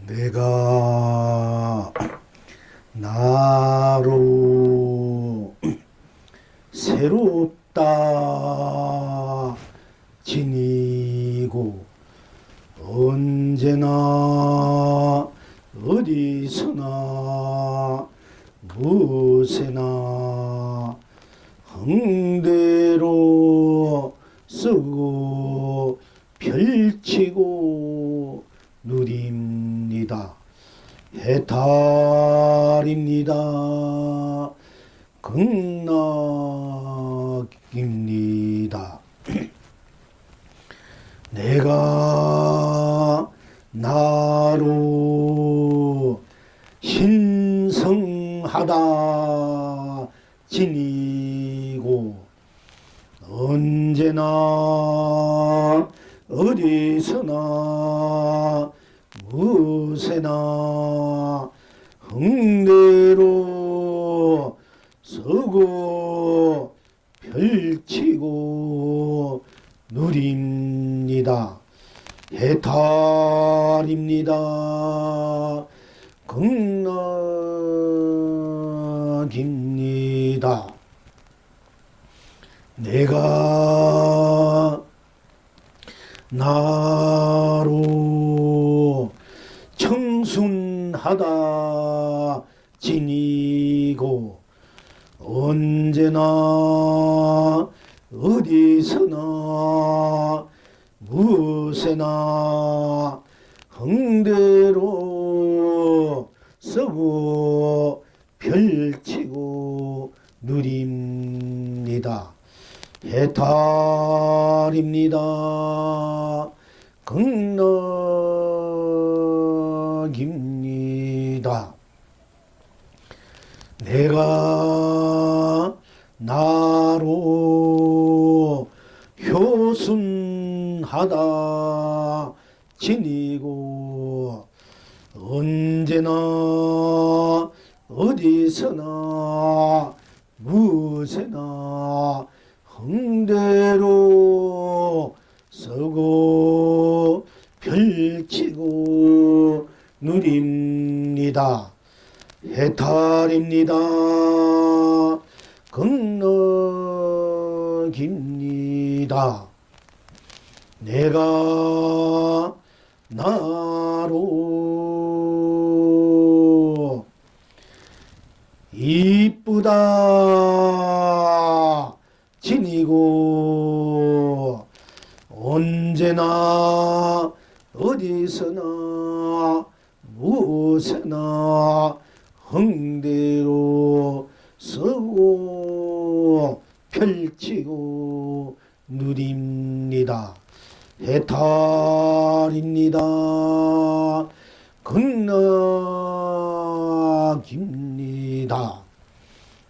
내가 나로 새롭다 지니고 언제나 어디서나 무엇에나 흥대로 쓰고 펼치고 누립니다. 해탈입니다. 극락입니다. 내가 나로 신성하다 지니고 언제나 어디서나 무엇에나 흥대로 서고 펼치고 누립니다. 해탈입니다. 극락입니다. 내가 나로 청순하다 지니고 언제나 어디서나 무엇에나 흥대로 서고 펼치고 누립니다. 해탈입니다. 극락입니다. 내가 나로 효순하다 지니고 언제나 어디서나 무엇에나 흥대로 서고 펼치고 누립니다. 해탈입니다. 극락입니다. 내가 나로 이쁘다 지니고 언제나 어디서나 무엇에나 흥대로 서고 펼치고 누립니다. 해탈입니다. 극락입니다.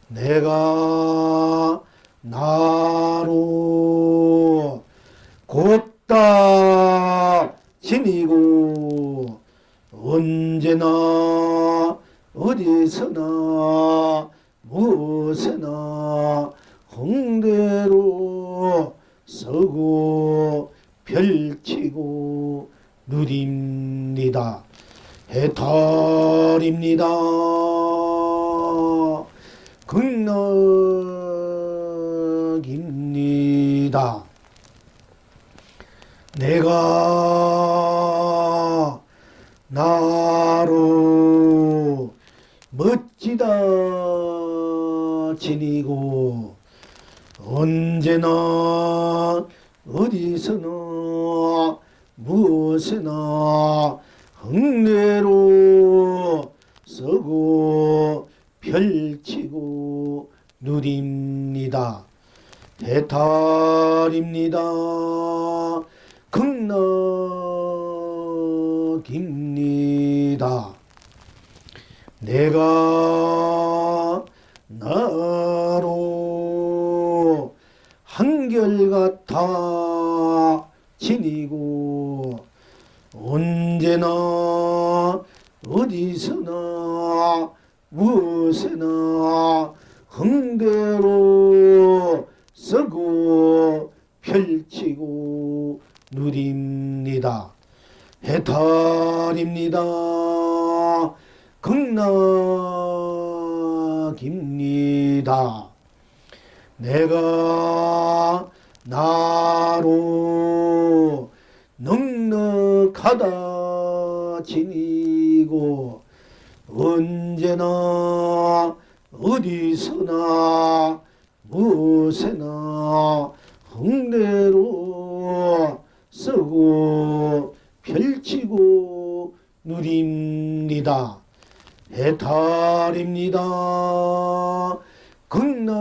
내가 나로 곱다 지니고 언제나 어디서나 무엇에나 흥대로 서고 펼치고 누립니다. 해탈입니다. 극락입니다. 내가 나로 멋지다 지니고 언제나 어디서나 무엇에나 흥대로 서고 펼치고 누립니다. 해탈입니다. 극락입니다. 내가 나로 한결같아 지니고 언제나 어디서나 무엇에나 흥대로 서고 펼치고 누립니다. 해탈입니다. 극락입니다. 내가 나로 넉넉하다 지니고 언제나 어디서나 무엇에나 흥대로 쓰고 펼치고 누립니다. 해탈입니다. 극락입니다.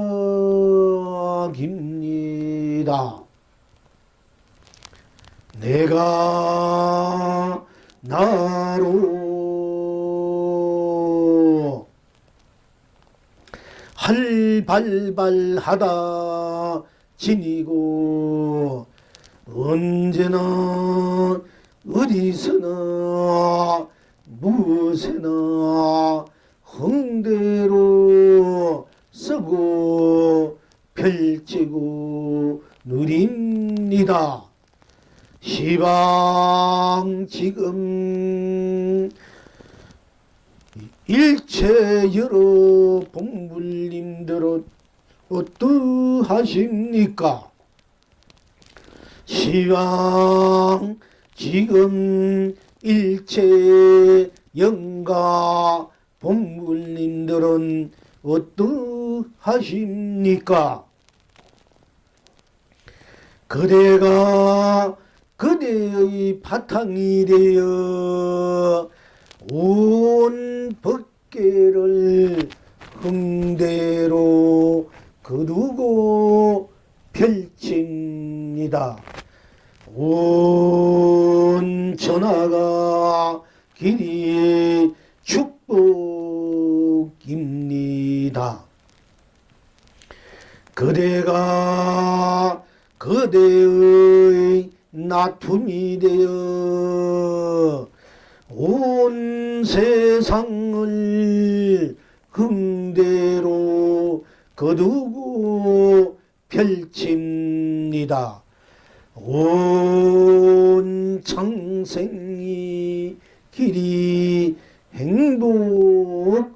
내가 나로 할발발하다 지니고 언제나 어디서나 무엇에나 흥대로 쓰고 펼치고 누립니다. 시방 지금 일체 여러 봉불님들은 어떠하십니까? 시방 지금 일체 영가 봉불님들은 어떠하십니까? 그대가 그대의 바탕이 되어 온 법계를 흥대로 거두고 펼칩니다. 온 천하가 길이 축복입니다. 그대가 그대의 나툼이 되어 온 세상을 흥대로 거두고 펼칩니다. 온 창생이 길이 행복합니다.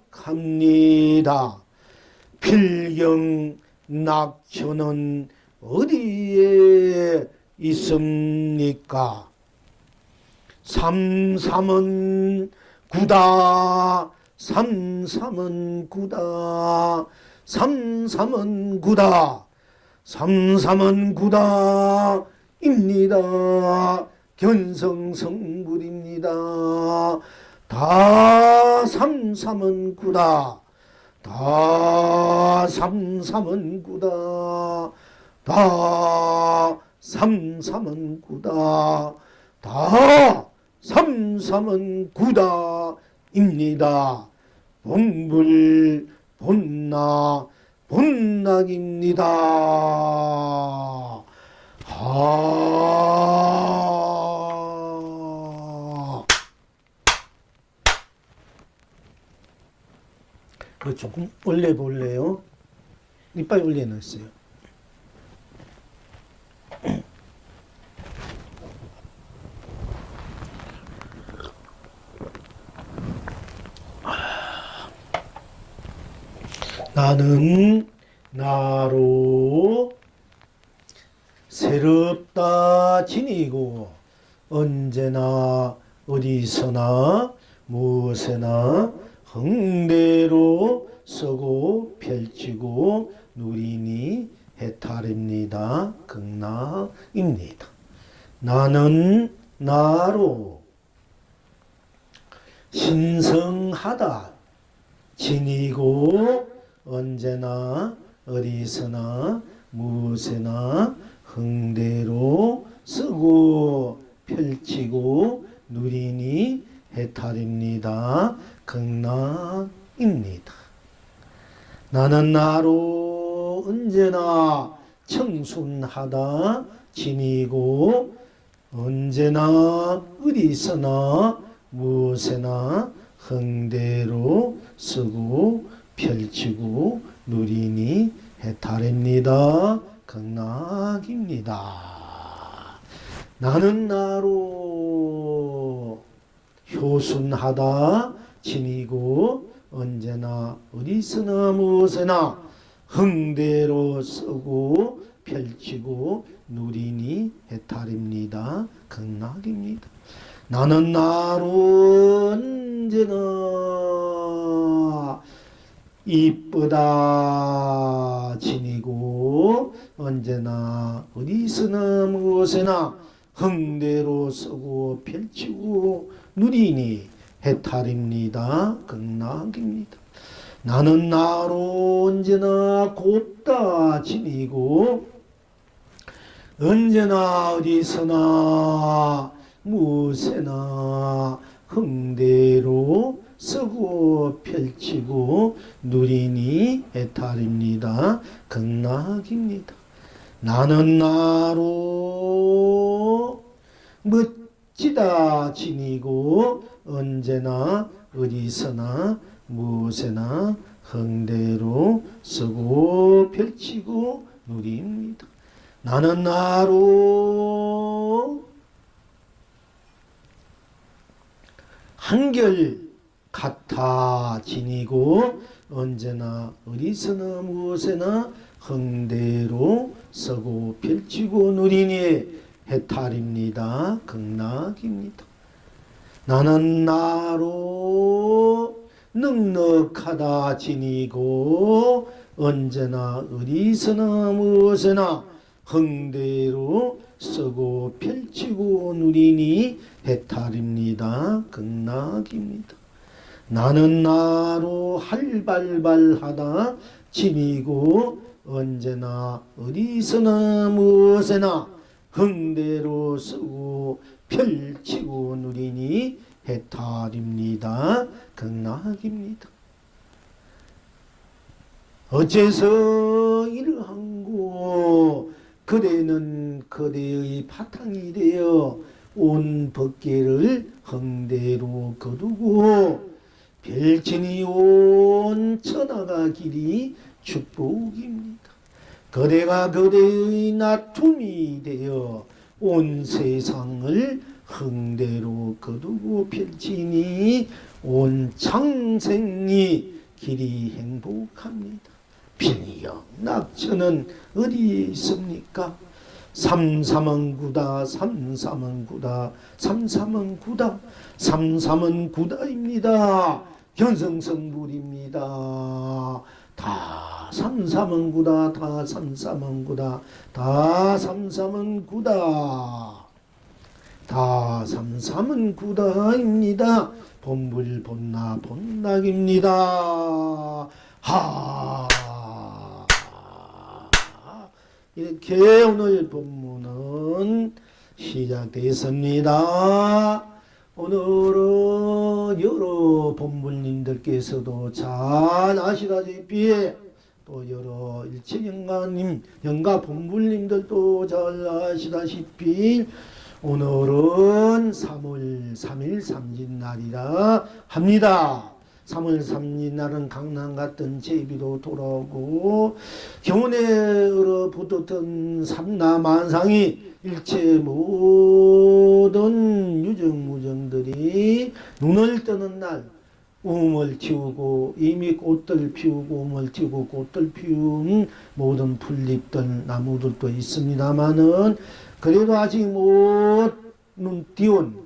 필경 낙천은 어디에 있습니까? 삼삼은 구다, 삼삼은 구다, 삼삼은 구다, 삼삼은 구다입니다. 견성성불입니다. 다 삼삼은 구다, 다 삼삼은 구다, 다 삼삼은 구다, 다 삼삼은 구다입니다. 봉불 본나 본락입니다. 조금 올려볼래요? 이빨 올려놨어요. 나는 나로 새롭다 지니고 언제나 어디서나 무엇에나 흥대로 쓰고 펼치고 누리니 해탈입니다. 극락입니다. 나는 나로 신성하다 지니고 언제나 어디서나 무엇에나 흥대로 쓰고 펼치고 누리니 해탈입니다. 극락입니다. 나는 나로 언제나 청순하다 지니고 언제나 어디서나 무엇에나 흥대로 쓰고 펼치고 누리니 해탈입니다. 극락입니다. 나는 나로 효순하다 지니고 언제나 어디서나 무엇에나 흥대로 서고 펼치고 누리니 해탈입니다. 극락입니다. 나는 나로 언제나 이쁘다 지니고 언제나 어디서나 무엇에나 흥대로 서고 펼치고 누리니 해탈입니다. 극락입니다. 나는 나로 언제나 곱다 지니고 언제나 어디서나 무엇에나 흥대로 서고 펼치고 누리니 해탈입니다. 극락입니다. 나는 나로 멋지다 지니고 언제나 어디서나 무엇에나 흥대로 서고 펼치고 누립니다. 나는 나로 한결 같아 지니고 언제나 어디서나 무엇에나 흥대로 서고 펼치고 누리니 해탈입니다. 극락입니다. 나는 나로 넉넉하다 지니고 언제나 어디서나 무엇에나 흥대로 서고 펼치고 누리니 해탈입니다. 극락입니다. 나는 나로 할발발하다 지니고 언제나 어디서나 무엇에나 흥대로 서고 펼치고 누리니 해탈입니다. 극락입니다. 어째서 이러한고 그대는 그대의 바탕이 되어 온 법계를 흥대로 거두고 펼치니 온 천하가 길이 축복입니다. 그대가 그대의 나툼이 되어 온 세상을 흥대로 거두고 펼치니 온 창생이 길이 행복합니다. 빈이여 낙천은 어디에 있습니까? 삼삼은 구다 삼삼은 구다 삼삼은 구다 삼삼은 구다입니다. 견성성불입니다. 다 삼삼은 구다 다 삼삼은 구다 다 삼삼은 구다 다 삼삼은 구다입니다. 본불 본나 본락입니다. 하 이렇게 오늘 본문은 시작되었습니다. 오늘은 여러 본불님들께서도 잘 아시다시피 또 여러 일체영가님, 영가 본불님들도 잘 아시다시피 오늘은 3월 3일 삼진날이라 합니다. 3월 삼진날은 강남 갔던 제비도 돌아오고 경운에 얼어붙었던 삼라만상이 일체 모든 유정무정들이 눈을 뜨는 날 움을 틔우고 이미 꽃들 피우고 움을 틔우고 꽃들 피운 모든 풀잎들 나무들도 있습니다마는 그래도 아직 못 띄운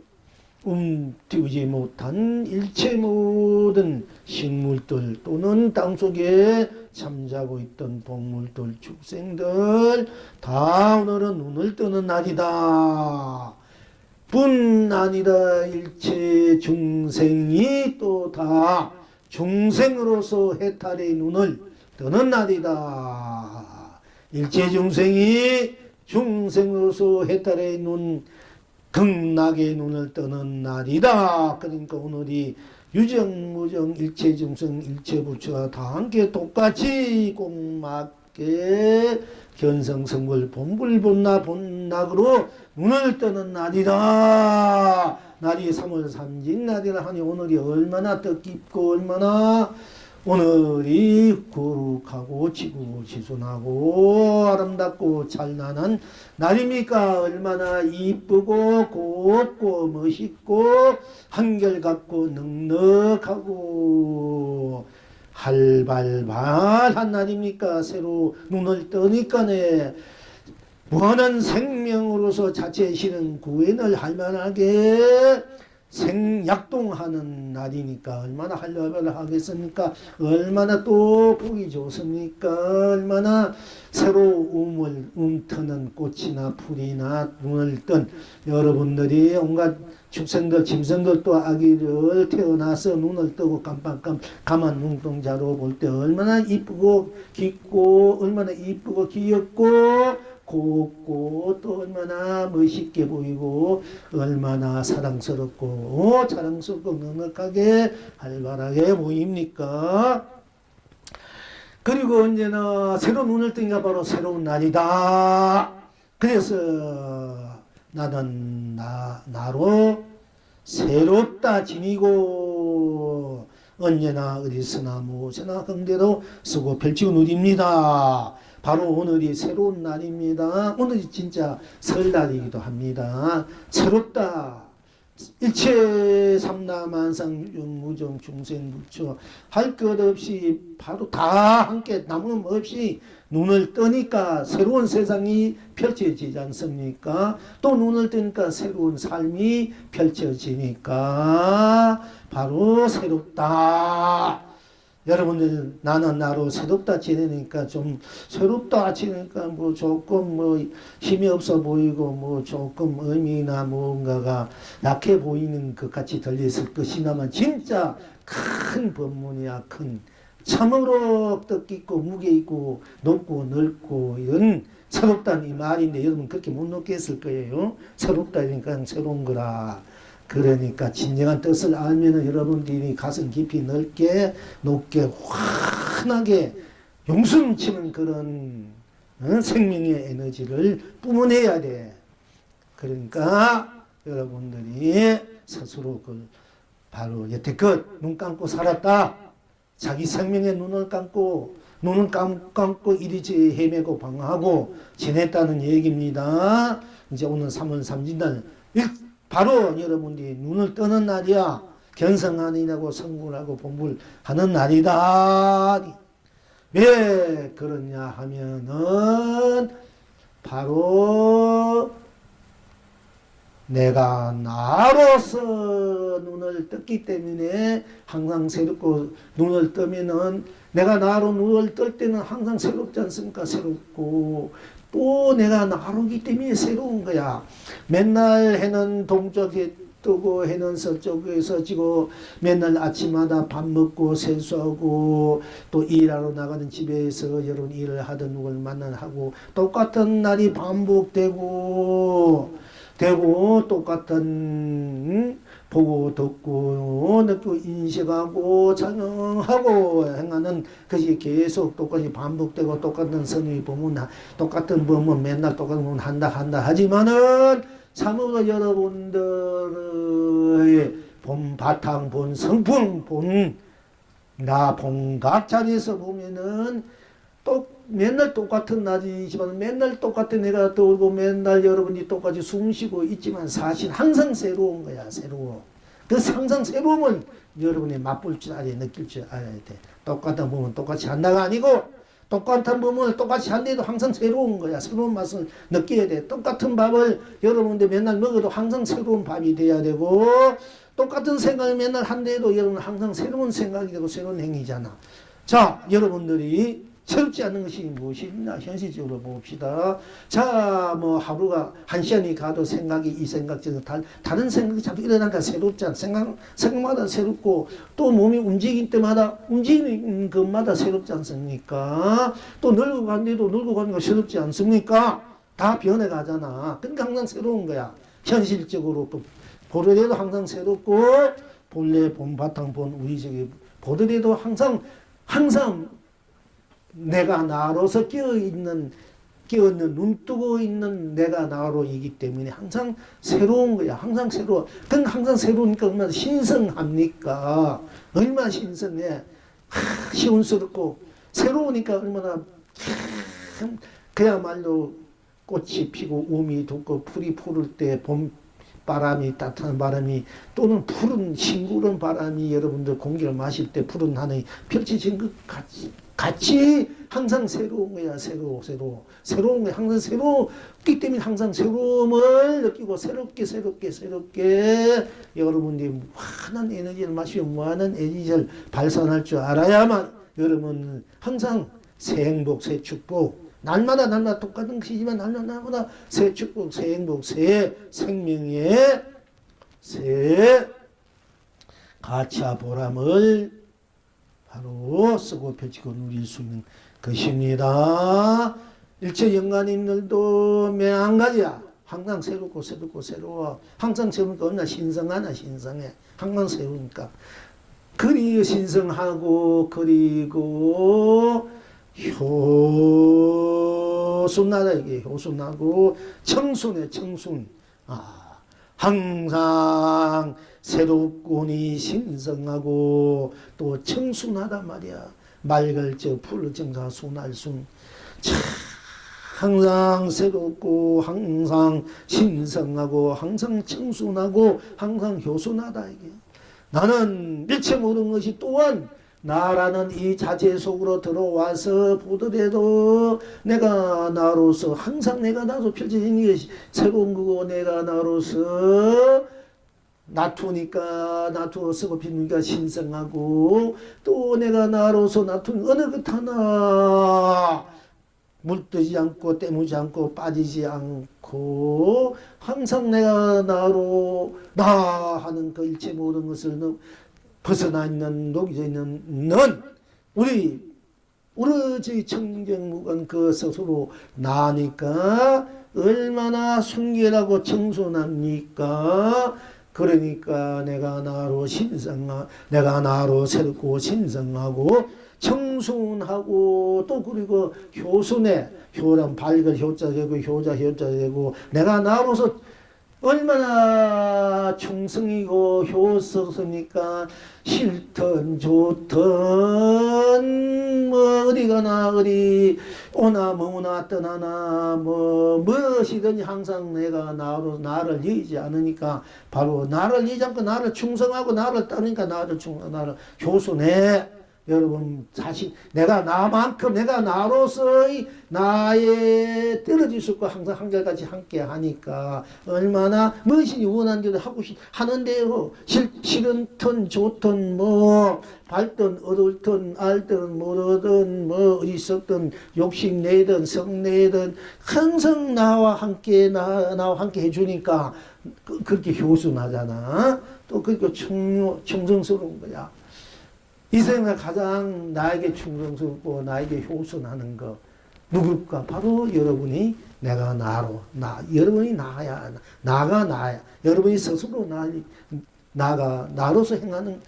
띄우지 못한 일체 모든 식물들 또는 땅속에 잠자고 있던 동물들 축생들 다 오늘은 눈을 뜨는 날이다. 뿐 아니라 일체 중생이 또 다 중생으로서 해탈의 눈을 뜨는 날이다. 일체 중생이 중생으로서 해탈의 눈 극락의 눈을 뜨는 날이다. 그러니까 오늘이 유정무정 일체중생 일체부처가 다 함께 똑같이 꼭 맞게 견성성불 본불본나 본락으로 눈을 뜨는 날이다. 날이 3월 삼진날이라 하니 오늘이 얼마나 뜻깊고 얼마나 오늘이 거룩하고 지구지순하고 아름답고 찬란한 날입니까? 얼마나 이쁘고 곱고 멋있고 한결같고 넉넉하고 활발한 날입니까? 새로 눈을 뜨니까네 무한한 생명으로서 자체시는 구원을 할만하게 생약동하는 날이니까 얼마나 활발하겠습니까? 얼마나 또 보기 좋습니까? 얼마나 새로 움트는 꽃이나 풀이나 눈을 뜬 여러분들이 온갖 축생들, 짐승들 또 아기를 태어나서 눈을 뜨고 깜빡깜 가만 눈동자로 볼 때 얼마나 이쁘고 깊고 얼마나 이쁘고 귀엽고 곱고 또 얼마나 멋있게 보이고 얼마나 사랑스럽고 자랑스럽고 넉넉하게 활발하게 보입니까? 그리고 언제나 새로운 눈을 뜨니까 바로 새로운 날이다. 그래서 나는 나로 새롭다 지니고 언제나 어디서나 무엇이나 흥대로 쓰고 펼치고 누립니다. 바로 오늘이 새로운 날입니다. 오늘이 진짜 설날이기도 합니다. 새롭다. 일체 삼라만상 무정 중생무처 할 것 없이 바로 다 함께 남음 없이 눈을 뜨니까 새로운 세상이 펼쳐지지 않습니까? 또 눈을 뜨니까 새로운 삶이 펼쳐지니까 바로 새롭다. 여러분들 나는 나로 새롭다 지내니까 좀 새롭다 지내니까 뭐 조금 뭐 힘이 없어 보이고 뭐 조금 의미나 뭔가가 약해 보이는 것 같이 들렸을 것이나만 진짜 큰 법문이야. 큰 참으로 뜻깊고 무게 있고 높고 넓고 이런 새롭다는 이 말인데 여러분 그렇게 못 느꼈을 거예요. 새롭다니까 새로운 거라. 그러니까 진정한 뜻을 알면은 여러분들이 가슴 깊이 넓게 높게 환하게 용숨치는 그런 생명의 에너지를 뿜어내야 돼. 그러니까 여러분들이 스스로 바로 여태껏 눈 감고 살았다. 자기 생명의 눈을 감고 이리저리 헤매고 방황하고 지냈다는 얘기입니다. 이제 오늘 3월 3일날 바로 여러분들이 눈을 뜨는 날이야. 견성하느라고 성불하고 본불하는 날이다. 왜 그러냐 하면은 바로 내가 나로서 눈을 떴기 때문에 항상 새롭고 눈을 뜨면은 내가 나로 눈을 뜰 때는 항상 새롭지 않습니까? 새롭고 또 내가 나로기 때문에 새로운 거야. 맨날 해는 동쪽에 뜨고 해는 서쪽에서 지고 맨날 아침마다 밥 먹고 세수하고 또 일하러 나가는 집에서 여러분 일을 하던 누굴 만나하고 똑같은 날이 반복되고 똑같은 보고 듣고 느끼고 인식하고 작용하고 행하는 것이 계속 똑같이 반복되고 똑같은 선의 보면 똑같은 법문 맨날 똑같은 법문 한다 하지만은 참으로 여러분들의 본 바탕 본 성품 본 본각 자리에서 보면은 맨날 똑같은 날이지만 맨날 똑같은 해가 떠오르고 맨날 여러분이 똑같이 숨쉬고 있지만 사실 항상 새로운 거야. 새로워. 그 항상 새로움을 여러분이 맛볼 줄 알아야 느낄 줄 알아야 돼. 똑같은 부분 똑같이 한다가 아니고 똑같은 부분을 똑같이 한데도 항상 새로운 거야. 새로운 맛을 느껴야 돼. 똑같은 밥을 여러분들 맨날 먹어도 항상 새로운 밥이 돼야 되고 똑같은 생각을 맨날 한데도 여러분 항상 새로운 생각이 되고 새로운 행위잖아. 자, 여러분들이 새롭지 않은 것이 무엇이 있나 현실적으로 봅시다. 자, 뭐 하루가 한 시간이 가도 생각이 이 생각 중에서 다른 생각이 자꾸 일어나니까 새롭지 않아. 생각마다 새롭고 또 몸이 움직일 때마다 움직이는 것마다 새롭지 않습니까? 또 늙어간데도 늙어가는 거 새롭지 않습니까? 다 변해가잖아. 그러니까 항상 새로운 거야. 현실적으로 보더라도 항상 새롭고 본래 본바탕 본 우리적인 보더라도 항상 내가 나로서 깨어있는 눈 뜨고 있는 내가 나로이기 때문에 항상 새로운 거야. 항상 새로워. 그건 항상 새로우니까 얼마나 신성합니까? 얼마나 신선해. 시원스럽고 새로우니까 얼마나 그야말로 꽃이 피고 움이 돋고 풀이 푸를 때 봄 바람이 따뜻한 바람이 또는 푸른 싱그러운 바람이 여러분들 공기를 마실 때 푸른 하늘이 펼쳐진 것 같이 항상 새로운 거야. 새로운 거야. 항상 새롭기 때문에 항상 새로움을 느끼고 새롭게 여러분들이 무한한 에너지를 마시고 무한한 에너지를 발산할 줄 알아야만 여러분 항상 새 행복 새 축복 날마다 똑같은 것이지만 날마다 새 축복, 새 행복, 새 생명의 새 가치와 보람을 바로 쓰고 펼치고 누릴 수 있는 것입니다. 일체 영가님들도 한 가지야. 항상 새로워. 항상 새우니까 얼마나 신성해. 항상 새우니까. 그리 신성하고 그리고 효순하다 이게 효순하고 청순. 항상 새롭고니 신성하고 또 청순하다 말이야. 맑을 적 푸를 정사 순할순. 항상 새롭고 항상 신성하고 항상 청순하고 항상 효순하다 이게. 나는 일체 모든 것이 또한 나라는 이 자체 속으로 들어와서 보더라도 내가 나로서 항상 내가 나로 펼쳐진 것이 새로운 거고 내가 나로서 나투어서 피니까 신성하고 또 내가 나로서 나투는 어느 것 하나 물뜨지 않고 때무지 않고 빠지지 않고 항상 내가 나로 나 하는 그 일체 모든 것을 벗어나 있는 녹여져 있는 넌 우리 오로지 청정무관 그 스스로 나니까 얼마나 순결하고 청순합니까? 그러니까 내가 나로 새롭고 신성하고 청순하고 또 그리고 효순해. 효란 밝을 효자 되고 효자 되고 내가 나로서 얼마나 충성이고 효스니까 싫든 좋든 뭐 어디 가나 어디 오나 뭐나 떠나나 뭐 무엇이든지 항상 내가 나를 잊지 않으니까 바로 나를 잊지 않고 나를 충성하고 나를 따르니까 나를 효순해. 여러분 자신 내가 나만큼 내가 나로서의 나의 떨어질 수 없고 항상 한결같이 함께 하니까 얼마나 무엇이 원하는 대로 하는 대로 싫든 좋든 뭐 밝든 어둡든 알든 모르든 뭐 어리석든 욕심내든 성내든 항상 나와 함께 해주니까 그렇게 효순하잖아. 또 그렇게 충성스러운 거야. 이 세상에 가장 나에게 충성스럽고 나에게 효순하는 거 누굴까? 바로 여러분이 내가 여러분이 나야. 여러분이 스스로 나로서 행하는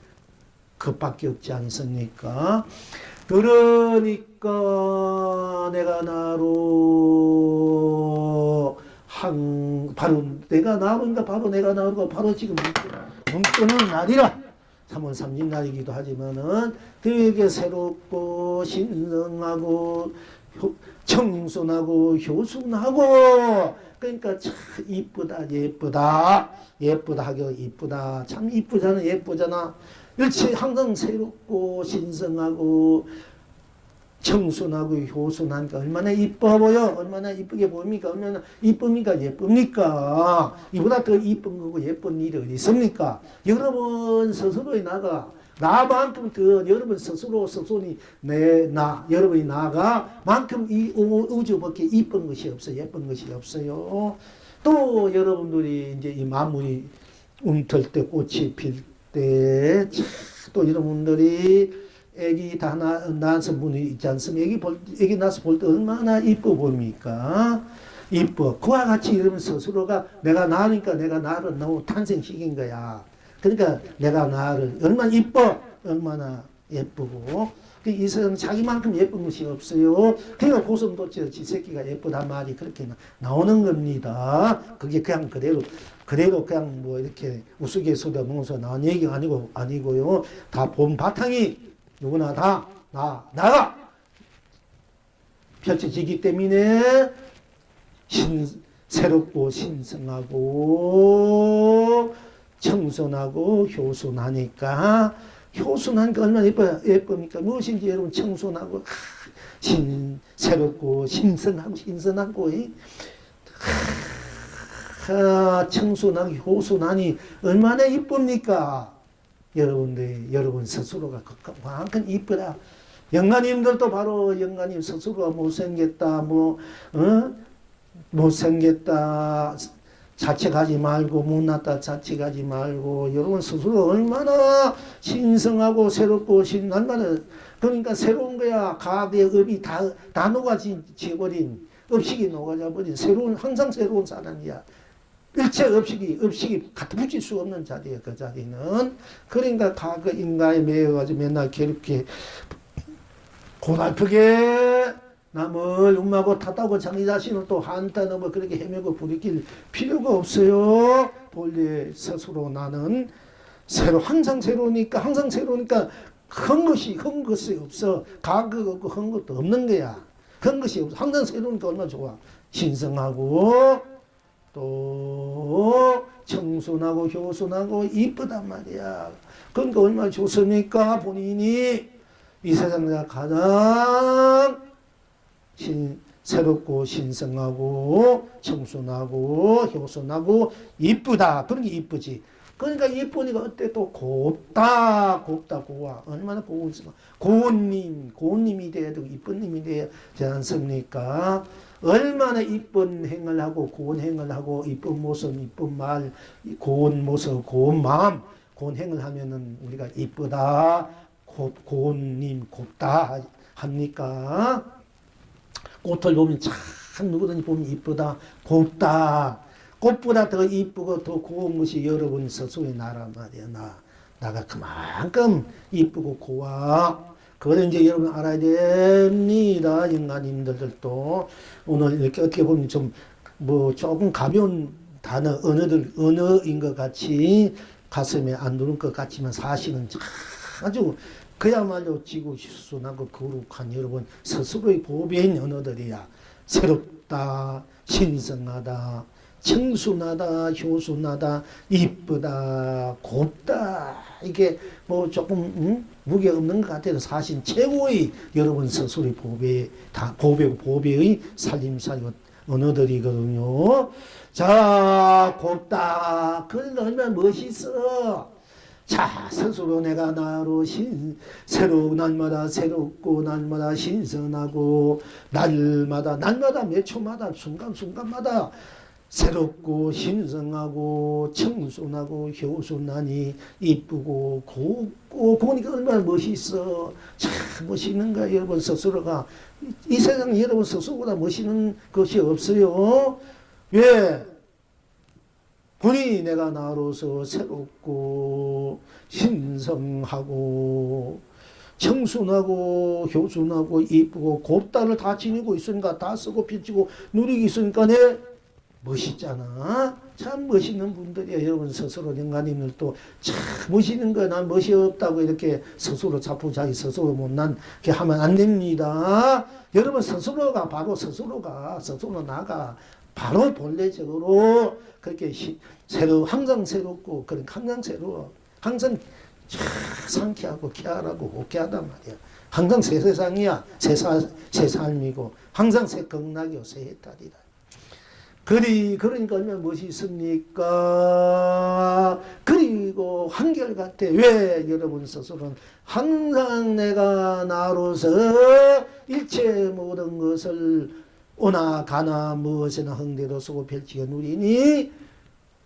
것밖에 없지 않습니까? 그러니까 내가 바로 내가 나로니까 바로 내가 나로가 바로 지금 눈뜨는 날이라. 3월 3일 날이기도 하지만은 되게 새롭고 신성하고 청순하고 효순하고 그러니까 참 이쁘다 하기가 이쁘다 참 이쁘잖아 예쁘잖아 일체 항상 새롭고 신성하고 청순하고 효순하니까 얼마나 이뻐 보여 얼마나 이쁘게 보입니까 얼마나 이쁩니까 예쁩니까 이보다 더 이쁜 거고 예쁜 일이 어디 있습니까 여러분 스스로의 나만큼 더 여러분 스스로니 여러분이 나가 만큼 이 우주밖에 이쁜 것이 없어요 예쁜 것이 없어요 또 여러분들이 이제 이 만물이 움틀 때 꽃이 필 때 또 여러분들이 애기 다 낳은 분이 있지 않습니까? 애기 낳아서 볼 때 얼마나 이뻐 보입니까? 이뻐. 그와 같이 이러면 스스로가 내가 낳으니까 내가 나를 너무 탄생시킨 거야. 그러니까 내가 나를 얼마나 이뻐, 얼마나 예쁘고. 이 세상 자기만큼 예쁜 것이 없어요. 그러니까 고슴도치 지 새끼가 예쁘단 말이 그렇게 나오는 겁니다. 그게 그냥 그대로 그냥 뭐 이렇게 우스갯소리가 뭉서 나온 얘기가 아니고요. 다 본 바탕이 누구나 다 나가 펼쳐지기 때문에 새롭고 신성하고 청순하고 효순하니까 효순하니까 얼마나 예쁩니까? 무엇인지 여러분 청순하고 새롭고 신선하고 청순하고 효순하니 얼마나 이쁩니까? 여러분 스스로가 그만큼 이쁘다. 영가님들도 바로 영가님 스스로가 못생겼다, 못생겼다, 자책하지 말고, 못났다, 자책하지 말고, 여러분 스스로 얼마나 신성하고 새롭고, 얼마나, 그러니까 새로운 거야. 가의 업이 다 녹아져버린, 업식이 녹아져버린, 항상 새로운 사람이야. 일체 업식이 갖다 붙일 수 없는 자리야, 그 자리는. 그러니까 그 인가에 매여가지고 맨날 괴롭게, 고달프게 남을 음마고 탓하고 자기 자신을 또 한탄하고 그렇게 헤매고 부리킬 필요가 없어요. 본래 스스로 나는 항상 새로우니까 큰 것이 없어. 가그 없고 큰 것도 없는 거야. 큰 것이 없어. 항상 새로우니까 얼마나 좋아. 신성하고 또 청순하고 효순하고 이쁘단 말이야. 그러니까 얼마나 좋습니까? 본인이 이 세상에서 가장 새롭고 신성하고 청순하고 효순하고 이쁘다. 그런 게 이쁘지. 그러니까 이쁘니까 어때? 또 곱다 고와. 얼마나 고운습니까? 고운님이 돼야 되고 이쁜 님이 돼야 되지 않습니까? 얼마나 이쁜 행을 하고 고운 행을 하고 이쁜 모습 이쁜 말 고운 모습 고운 마음 고운 행을 하면은 우리가 이쁘다 고운님 곱다 합니까? 꽃을 보면 참 누구든지 보면 이쁘다 곱다. 꽃보다 더 이쁘고 더 고운 것이 여러분 스스로의 나란 말이야. 나가 그만큼 이쁘고 고와. 그걸 이제 여러분 알아야 됩니다. 인간님들도 오늘 이렇게 어떻게 보면 좀 조금 가벼운 언어인 것 같이 가슴에 안 누른 것 같지만 사실은 아주 그야말로 지구순하고 거룩한 여러분 스스로의 보배인 언어들이야. 새롭다, 신성하다, 청순하다, 효순하다, 이쁘다, 곱다. 이게 조금 무게 없는 것 같아도 사실 최고의 여러분 스스로의 보배의 살림살이 언어들이거든요. 자, 곱다. 그건 얼마나 멋있어. 자, 스스로 내가 나로 날마다 새롭고 날마다 신선하고 날마다 몇 초마다 순간순간마다 새롭고 신성하고 청순하고 효순하니 이쁘고 곱고 보니까 얼마나 멋있어. 참 멋있는 거야. 여러분 스스로가 이 세상 여러분 스스로보다 멋있는 것이 없어요. 왜? 본인이 내가 나로서 새롭고 신성하고 청순하고 효순하고 이쁘고 곱다를 다 지니고 있으니까 다 쓰고 펼치고 누리고 있으니까 멋있잖아. 참 멋있는 분들이야. 여러분 스스로 인간님들도 참 멋있는 거 난 멋이 없다고 이렇게 스스로 자기 스스로 못난 게 하면 안 됩니다. 여러분 스스로 나가 바로 본래적으로 그렇게 항상 새롭고 항상 새로워. 항상 상쾌하고 쾌활하고 호쾌하단 말이야. 항상 새 세상이야. 새 삶이고 항상 새 극락이요 새 해탈이다. 그러니까 얼마나 멋있습니까? 그리고 한결같아. 왜 여러분 스스로는 항상 내가 나로서 일체 모든 것을 오나 가나 무엇이나 흥대로 쓰고 펼치고 누리니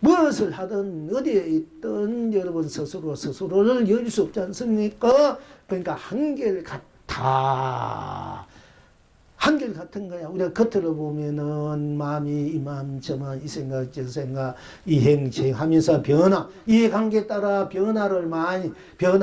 무엇을 하든 어디에 있든 여러분 스스로를 여길 수 없지 않습니까? 그러니까 한결같은 거야. 우리가 겉으로 보면은 마음이 이 마음 저 마음 이 생각 저 생각 이행저행 하면서 이해관계에 따라 변화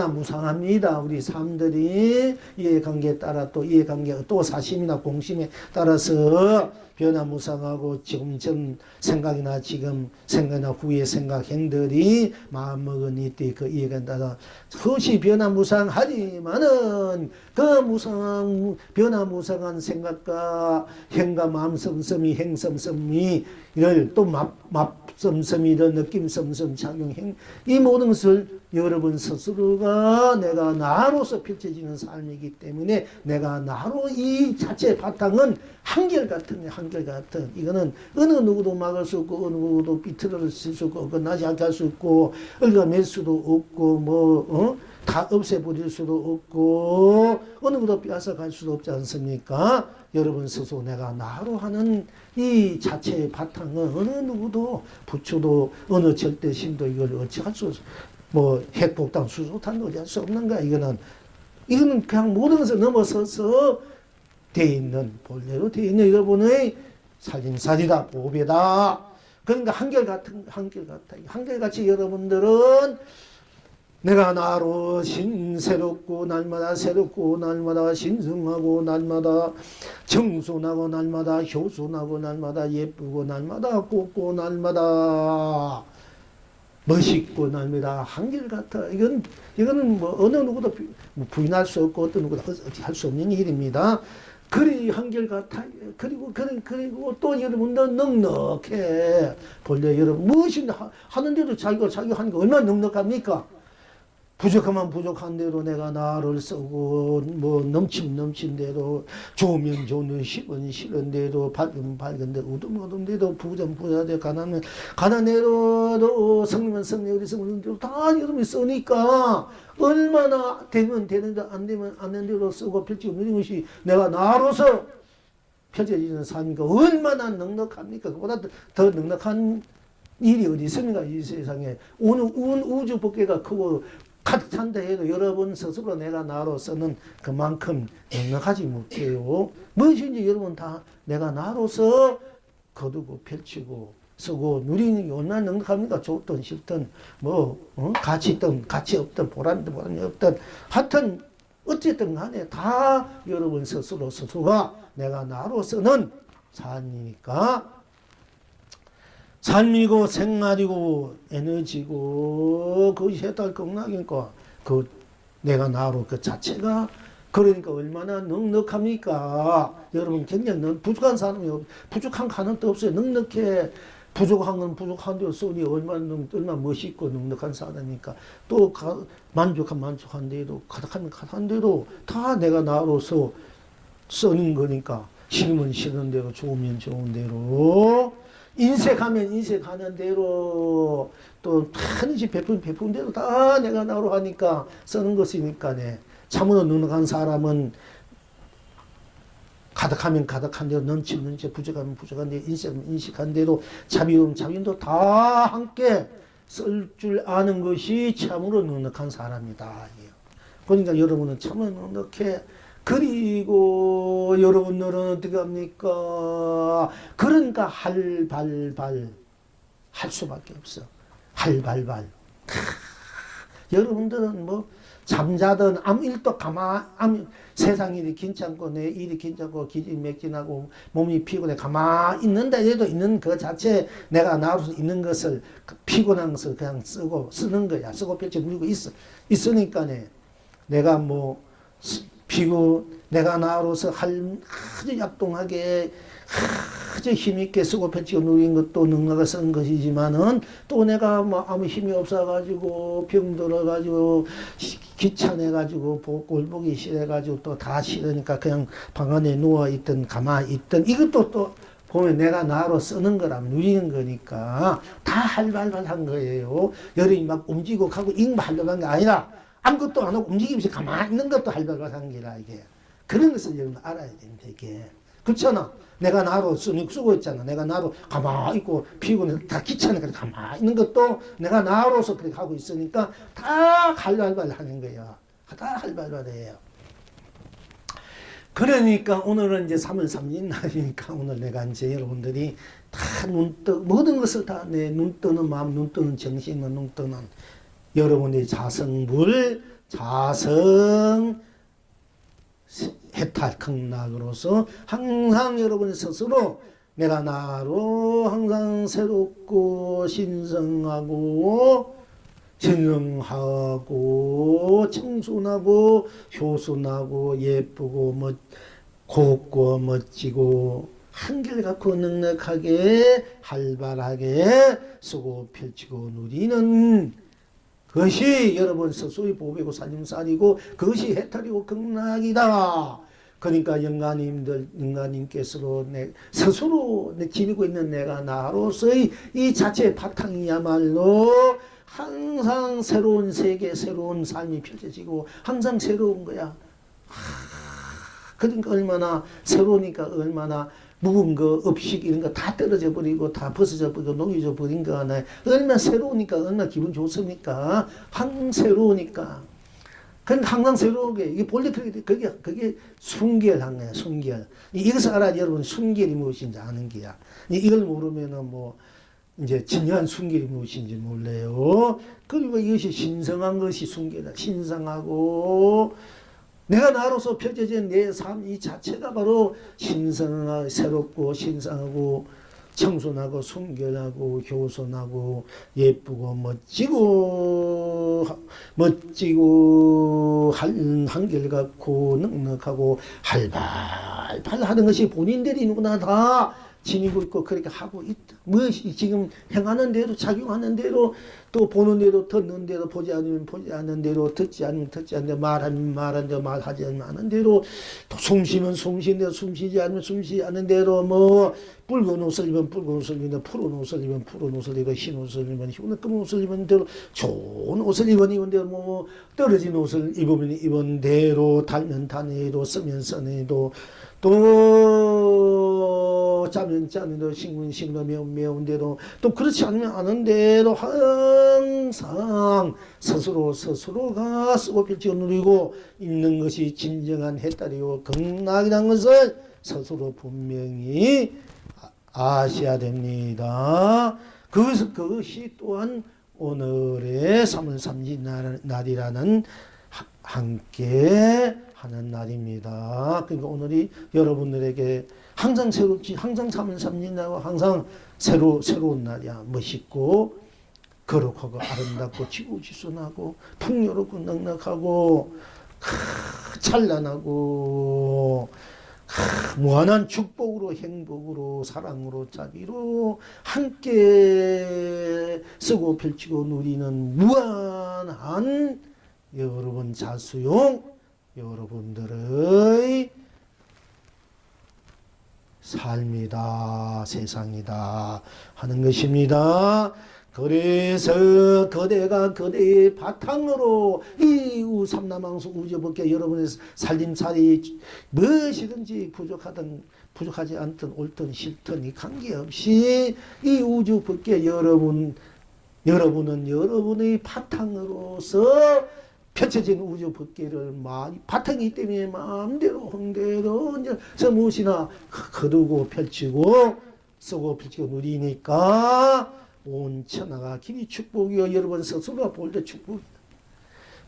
무상합니다. 우리 사람들이 이해관계에 따라 또 이해관계 또 사심이나 공심에 따라서 변화무쌍하고 지금 전 생각이나 지금 생각이나 후의 생각 행들이 마음먹은 이때 그 이해가 따라 그것이 변화무쌍하지만은 그 변화무쌍한 생각과 행과 마음 썸썸이 행썸썸이 이를 또 맙썸썸이 이런 느낌 썸썸 작용행 이 모든 것을 여러분 스스로가 내가 나로서 펼쳐지는 삶이기 때문에 내가 나로 이 자체의 바탕은 한결같은 이거는 어느 누구도 막을 수 없고 어느 누구도 비틀을 수 없고 나지 않게 할 수 없고 얽어맬 수도 없고 다 없애버릴 수도 없고 어느 누구도 빼앗아갈 수도 없지 않습니까? 여러분 스스로 내가 나로 하는 이 자체의 바탕은 어느 누구도 부처도 어느 절대신도 이걸 어찌할 수 없어. 핵폭탄 수소탄도 어찌할 수 없는 거야. 이거는 그냥 모든 것을 넘어서서 돼 있는 본래로 돼 있는 여러분의 살림살이다 보배다. 그러니까 한결같이 여러분들은 내가 나로 새롭고 날마다 신성하고 날마다 정순하고 날마다 효순하고 날마다 예쁘고 날마다 곱고 날마다 멋있고 날마다 한결같아. 이거는 어느 누구도 부인할 수 없고 어떤 누구도 어떻게 할 수 없는 일입니다. 그리 한결같아. 그리고 또 여러분도 넉넉해. 본래 여러분 무엇이 하는데도 자기가 하는 게 얼마나 넉넉합니까? 부족하면 부족한 대로 내가 나를 쓰고 넘친 대로 좋으면 좋은 대로 싫은 대로 밝은 대로 어두운 대로 부자 대로 가난한 대로 성리면 성리 어디서 오는 대로 다 여러분이 쓰니까 얼마나 되면 되는데 안 되면 안 되는 대로 쓰고 펼치고 누린 것이 내가 나로서 펼쳐지는 삶이니까 얼마나 넉넉합니까? 그보다 더 넉넉한 일이 어디 있습니까? 이 세상에 우주 법계가 크고 가득 찬다 해도 여러분 스스로 내가 나로서는 그만큼 넉넉하지 못해요. 무엇인지 여러분 다 내가 나로서 거두고 펼치고 쓰고 누리는 게 얼마나 넉넉합니까? 좋든 싫든 가치 있든 가치 없든 보람이 없든 하여튼 어쨌든 간에 다 여러분 스스로가 내가 나로서는 삶이니까 삶이고 생활이고 에너지고 그것이 해탈 극락이니까 그 내가 나로 그 자체가 그러니까 얼마나 넉넉합니까? 여러분 굉장히 부족한 사람이 부족한 가능도 없어요. 넉넉해. 부족한 건 부족한 대로 쓰니 얼마나 멋있고 넉넉한 사람이니까 또 만족한 대로 가득한 대로 다 내가 나로서 쓰는 거니까 싫으면 싫은 대로 좋으면 좋은 대로 인색하면 인색하는 대로 또 하는지 베푼 대로 다 내가 나로 하니까 쓰는 것이니까네. 참으로 넉넉한 사람은 가득하면 가득한 대로 넘치면 부족하면 부족한 대로 인식한 대로 자비도 다 함께 쓸 줄 아는 것이 참으로 넉넉한 사람이다. 그러니까 여러분은 참으로 넉넉해. 그리고 여러분들은 어떻게 합니까? 그러니까 할발발 할 수밖에 없어. 할발발. 여러분들은 잠자든 아무 일도 세상 일이 괜찮고 내 일이 괜찮고 기진맥진하고 몸이 피곤해 가만히 있는다 해도 있는 그 자체 내가 나로서 있는 것을 피곤한 것을 그냥 쓰는 거야. 쓰고 펼쳐 누리고 있으니까네. 내가 내가 나로서 아주 약동하게 아주 힘있게 쓰고 펼치고 누린 것도 넉넉하게 쓴 것이지만은 또 내가 아무 힘이 없어가지고 병들어가지고 귀찮아가지고 꼴 보기 싫어가지고 또 다 싫으니까 그냥 방 안에 누워있든 가만히 있든 이것도 또 보면 내가 나로 쓰는 거라면 누리는 거니까 다 할발발한 거예요. 여름이 막 움직이고 가고 이거 할발발한 게 아니라 아무것도 안 하고 움직이면서 가만히 있는 것도 할발발한 게라 이게. 그런 것을 여러분 알아야 됩니다, 이게. 그렇잖아. 내가 나로 쓰고 있잖아. 내가 나로 가만히 있고 피곤해 다 귀찮으니까 가만히 있는 것도 내가 나로서 그렇게 하고 있으니까 다 할발발 하는 거야. 다 할발발해요. 그러니까 오늘은 이제 3월 3일 날이니까 오늘 내가 이제 여러분들이 다 모든 것을 다 내 눈 뜨는 마음, 눈 뜨는 정신, 눈 뜨는 여러분의 자성불, 해탈 극락으로서 항상 여러분 스스로 내가 나로 항상 새롭고 신성하고 정형하고 청순하고 효순하고 예쁘고 곱고 멋지고 한결같고 넉넉하게 활발하게 쓰고 펼치고 누리는 그것이 여러분 스스로의 보배고 살림살이고 그것이 해탈이고 극락이다. 그러니까 영가님께서도 스스로 지니고 있는 내가 나로서의 이 자체의 바탕이야말로 항상 새로운 세계, 새로운 삶이 펼쳐지고 항상 새로운 거야. 그러니까 얼마나 새로우니까 얼마나 묵은 거, 업식 이런 거 다 떨어져 버리고 다 벗어져 버리고 녹여져 버린 거 하나 얼마나 새로우니까 얼마나 기분 좋습니까? 항상 새로우니까. 근데 항상 새로우게 이게 본래 그게 순결한 거야, 순결. 이것을 알아야 여러분 순결이 무엇인지 아는 게야. 이걸 모르면은 뭐 이제 진정한 순결이 무엇인지 몰라요. 그리고 이것이 신성한 것이 순결이다. 신성하고 내가 나로서 펼쳐진 내 삶 이 자체가 바로 신성하고 새롭고 신성하고 청순하고 순결하고 효손하고 예쁘고 멋지고 한결같고 넉넉하고 활발하는 것이 본인들이 누구나 다 지니고 있고 그렇게 하고 있다. 무엇이 지금 행하는 대로 작용하는 대로 또 보는 대로 듣는 대로 보지 않으면 보지 않는 대로 듣지 않으면 듣지 않는 대로 말하면 말하는 대로 말하지 않으면 하는 대로 또 숨쉬면 숨쉬는 대로 숨쉬지 않으면 숨쉬지 않는 대로 뭐 붉은 옷을 입으면 붉은 옷을 입는 푸른 옷을 입으면 푸른 옷을 입고 흰 옷을 입으면 흰 검은 옷을 입은 대로 좋은 옷을 입은 대로 뭐 떨어진 옷을 입은 대로 달면 단대로 쓰면 써내도 또 짜면 짜는 대로 싱근 매운 대로 또 그렇지 않으면 아는 대로 항상 스스로가 쓰고 펼치고 누리고 있는 것이 진정한 해탈이고 극락이라는 것을 스스로 분명히 아셔야 됩니다. 그것이 또한 오늘의 3월 30일 날이라는 함께 하는 날입니다. 그러니까 오늘이 여러분들에게 항상 새롭지, 항상 3월 30일이라고 항상 새로운 날이야. 멋있고, 거룩하고, 아름답고, 지고지순하고, 풍요롭고, 넉넉하고, 찬란하고, 무한한 축복으로, 행복으로, 사랑으로, 자비로 함께 쓰고 펼치고 누리는 무한한 여러분 자수용 여러분들의 삶이다, 세상이다 하는 것입니다. 그래서 거대가 거대의 바탕으로 이 삼라망수 우주법계 여러분의 살림살이 무엇이든지 부족하지 않든 옳든 싫든 이 관계없이 이 우주법계 여러분은 여러분의 바탕으로서 펼쳐진 우주법계를 바탕이기 때문에 마음대로 홍대로 이제 무엇이나 거두고 펼치고 쓰고 펼치고 누리니까 온 천하가 길이 축복이요 여러분 스스로가 볼 때 축복이다.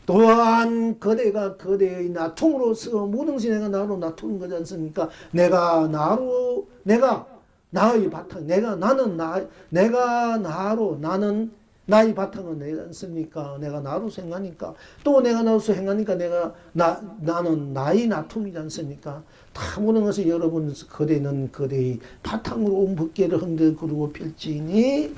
또한 거대가 거대의 나통으로서 모든 것이 내가 나로 나투는 거지 않습니까? 내가 나의 바탕, 내가 나로 나는 나의 바탕은 내지 않습니까? 내가 나로서 행하니까 또 내가 나로서 행하니까 나는 나의 나툼이지 않습니까? 다 모든 것을 여러분 거대는 거대의 바탕으로 온 법계를 흔들 그루고 펼치니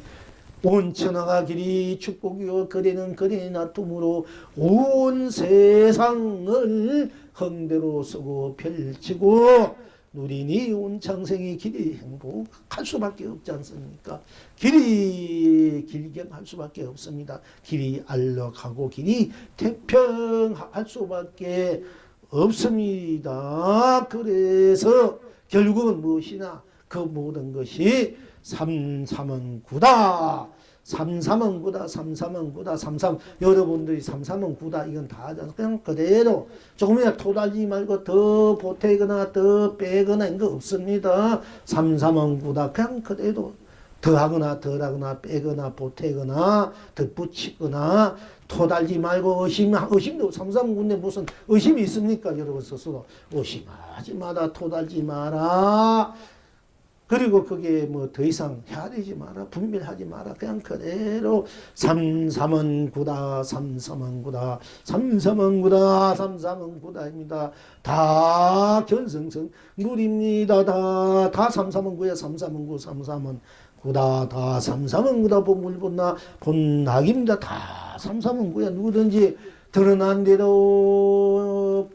온 천하가 길이 축복이요 거대는 거대의 나툼으로 온 세상을 흥대로 쓰고 펼치고 누리니 온 창생의 길이 행복할 수밖에 없지 않습니까? 길이 길경할 수밖에 없습니다. 길이 안락하고 길이 태평할 수밖에 없습니다. 그래서 결국은 무엇이나 그 모든 것이 삼삼은9다. 삼삼은9다. 여러분들이 삼삼은9다. 이건 다 그냥 그대로 조금이나 토달지 말고 더 보태거나 더 빼거나 이런 거 없습니다. 삼삼은9다. 그냥 그대로 더하거나 덜하거나 빼거나 보태거나 덧붙이거나 토달지 말고 의심도 삼삼군데 무슨 의심이 있습니까? 여러분 스스로 의심하지 마라. 토달지 마라. 그리고 그게 뭐 더 이상 헤아리지 마라, 분별하지 마라. 그냥 그대로 삼삼은 구다, 삼삼은 구다, 삼삼은 구다, 삼삼은 구다입니다. 다 견성성 물입니다. 다 삼삼은 구야, 삼삼은 구, 삼삼은 구다, 다 삼삼은 구다. 본물본나 본낙입니다. 다 삼삼은 구야. 누구든지 드러난 대로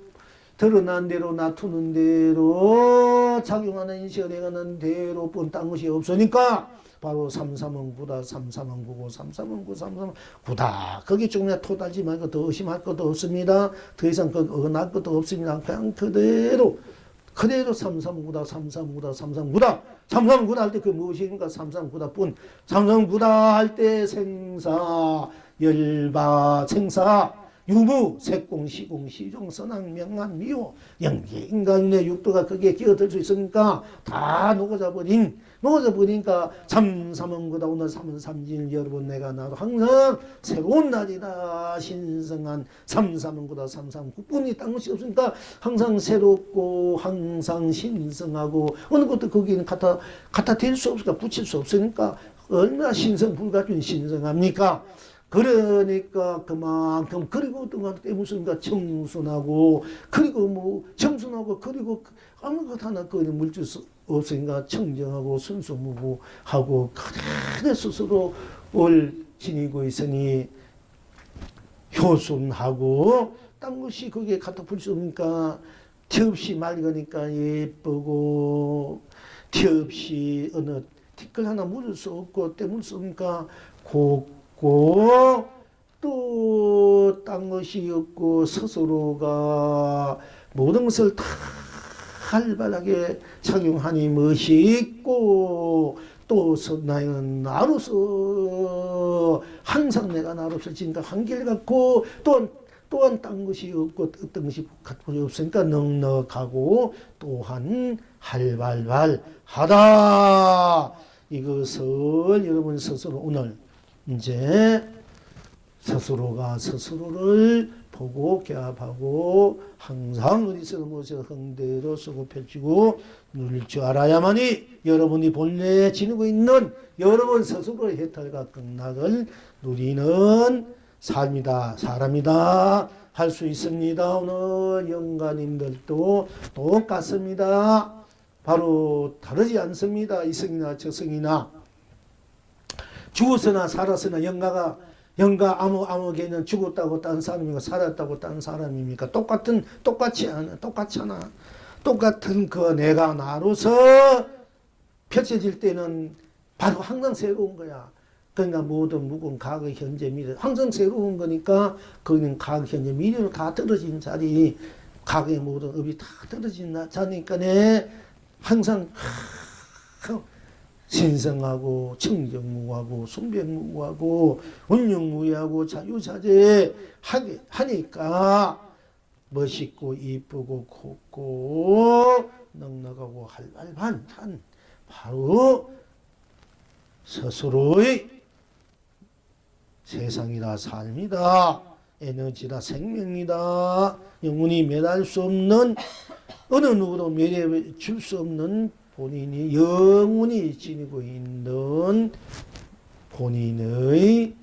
놔두는 대로 작용하는 시간에가는 대로 뻔딴 것이 없으니까 바로 삼삼은 구다, 삼삼은 구고, 삼삼은 구, 삼삼은 구다. 거기 조금이나 토달지 말고 더 의심할 것도 없습니다. 더 이상 그 어긋날 것도 없습니다. 그냥 그대로 삼삼은 구다, 삼삼은 구다, 삼삼은 구다. 삼삼은 구다 할 때 그 무엇인가? 삼삼은 구다 뿐. 삼삼은 구다 할 때 생사, 열바, 생사, 유무, 색공, 시공, 시종, 선왕, 명한, 미호, 영계, 인간의 육도가 거기에 끼어들 수 있으니까 다 녹아져 버리니까 삼삼은 구다. 오늘 삼은 삼진 여러분 내가 나도 항상 새로운 날이다. 신성한 삼삼은 구다. 삼삼 국분이 딴 것이 없으니까 항상 새롭고 항상 신성하고 어느 것도 거기는 갖다 댈 수 없으니까 붙일 수 없으니까 얼마나 신성 불가준 신성합니까? 그러니까 그만큼 그리고 어떤 때문인가 청순하고 그리고 뭐 청순하고 그리고 아무것도 하나 그 물질 없으니까 청정하고 순수무구하고 그대 스스로를 지니고 있으니 효순하고 딴 것이 그게 갖다 풀 수 없으니까 티 없이 맑으니까 예쁘고 티 없이 어느 티끌 하나 묻을 수 없고 때물 수 없으니까 또 딴 것이 없고 스스로가 모든 것을 다 활발하게 작용하니 멋있고 또 나는 나로서 항상 내가 나로서 지니까 한결같고 또한 딴 것이 없고 어떤 것이 갖고 없으니까 넉넉하고 또한 활발하다. 이것을 여러분 스스로 오늘 이제 스스로가 스스로를 보고 개합하고 항상 어디서든 무엇을 흥대로 쓰고 펼치고 누릴 줄 알아야만이 여러분이 본래 지니고 있는 여러분 스스로의 해탈과 극락을 누리는 삶이다, 사람이다 할 수 있습니다. 오늘 영가님들도 똑같습니다. 바로 다르지 않습니다. 이성이나 저성이나 죽었으나 살았으나 영가 아무개는 죽었다고 딴 사람이고 살았다고 딴 사람입니까? 똑같잖아. 똑같은 그 내가 나로서 펼쳐질 때는 바로 항상 새로운 거야. 그러니까 모든 묵은 과거, 현재, 미래 항상 새로운 거니까 거기는 과거, 현재, 미래로 다 떨어진 자리, 과거의 모든 업이 다 떨어진 자리니까 항상 신성하고 청정무하고 순백무하고 운영무하고 자유자재 하니까 멋있고 이쁘고 곱고 넉넉하고 활발한 바로 스스로의 세상이다, 삶이다, 에너지다, 생명이다. 영원히 매달 수 없는 어느 누구도 매래 줄 수 없는 본인이 영원히 지니고 있는 본인의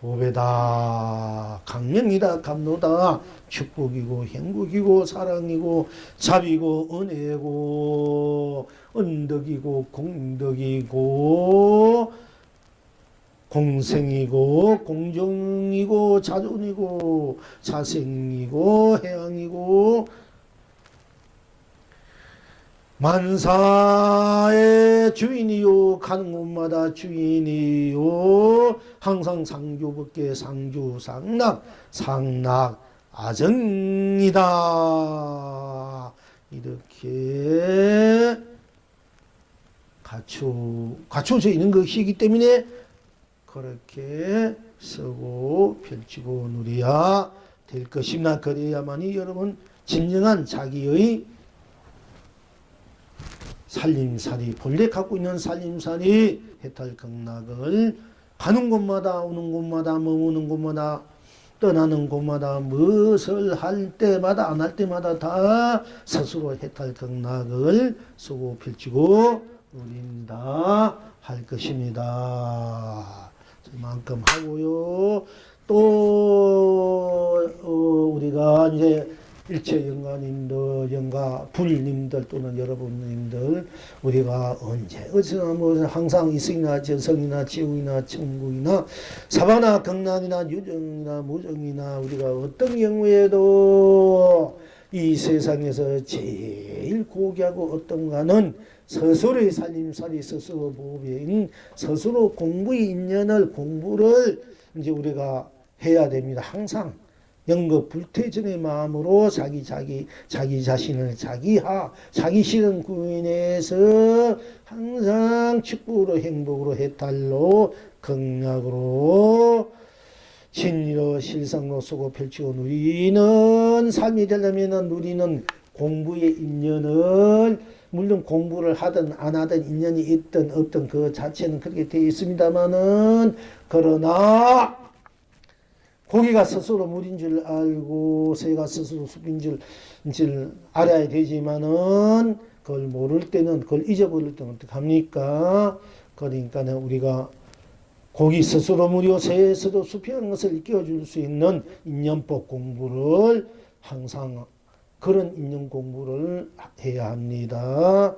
보배다, 강명이다, 감로다, 축복이고 행복이고 사랑이고 자비고 은혜고 언덕이고 공덕이고 공생이고 공정이고 자존이고 자생이고 해양이고 만사의 주인이요 가는 곳마다 주인이요 항상 상주법계 상주상락 상락아정이다. 이렇게 갖춰져 있는 것이기 때문에 그렇게 쓰고 펼치고 누려야 될 것입니다. 그래야만이 여러분 진정한 자기의 살림살이 본래 갖고 있는 살림살이 해탈 극락을 가는 곳마다 오는 곳마다 머무는 곳마다 떠나는 곳마다 무엇을 할 때마다 안 할 때마다 다 스스로 해탈 극락을 쓰고 펼치고 누린다 할 것입니다. 이만큼 하고요. 또 우리가 이제 일체 영가님들, 영가 불님들 또는 여러분님들 우리가 언제 어디서나 뭐 항상 이승이나 저성이나 지옥이나 천국이나 사바나 극락이나 유정이나 무정이나 우리가 어떤 경우에도 이 세상에서 제일 고귀하고 어떤가는 스스로의 살림살이 스스로 보배인 스스로 공부의 인연을 공부를 이제 우리가 해야 됩니다. 항상 영겁 불태전의 마음으로 자기 자신을 자기 실현 구인해서 항상 축복으로 행복으로 해탈로 극락으로 진리로 실상로 쓰고 펼치고 누리는 삶이 되려면 누리는 공부의 인연을 물론 공부를 하든 안 하든 인연이 있든 없든 그 자체는 그렇게 되어 있습니다만은 그러나 고기가 스스로 물인 줄 알고 새가 스스로 숲인 줄 알아야 되지만은 그걸 모를 때는 그걸 잊어버릴 때는 어떡합니까? 그러니까는 우리가 고기 스스로 물이요 새 스스로 숲이라는 것을 일깨워줄 수 있는 인연법 공부를 항상 그런 인연 공부를 해야 합니다.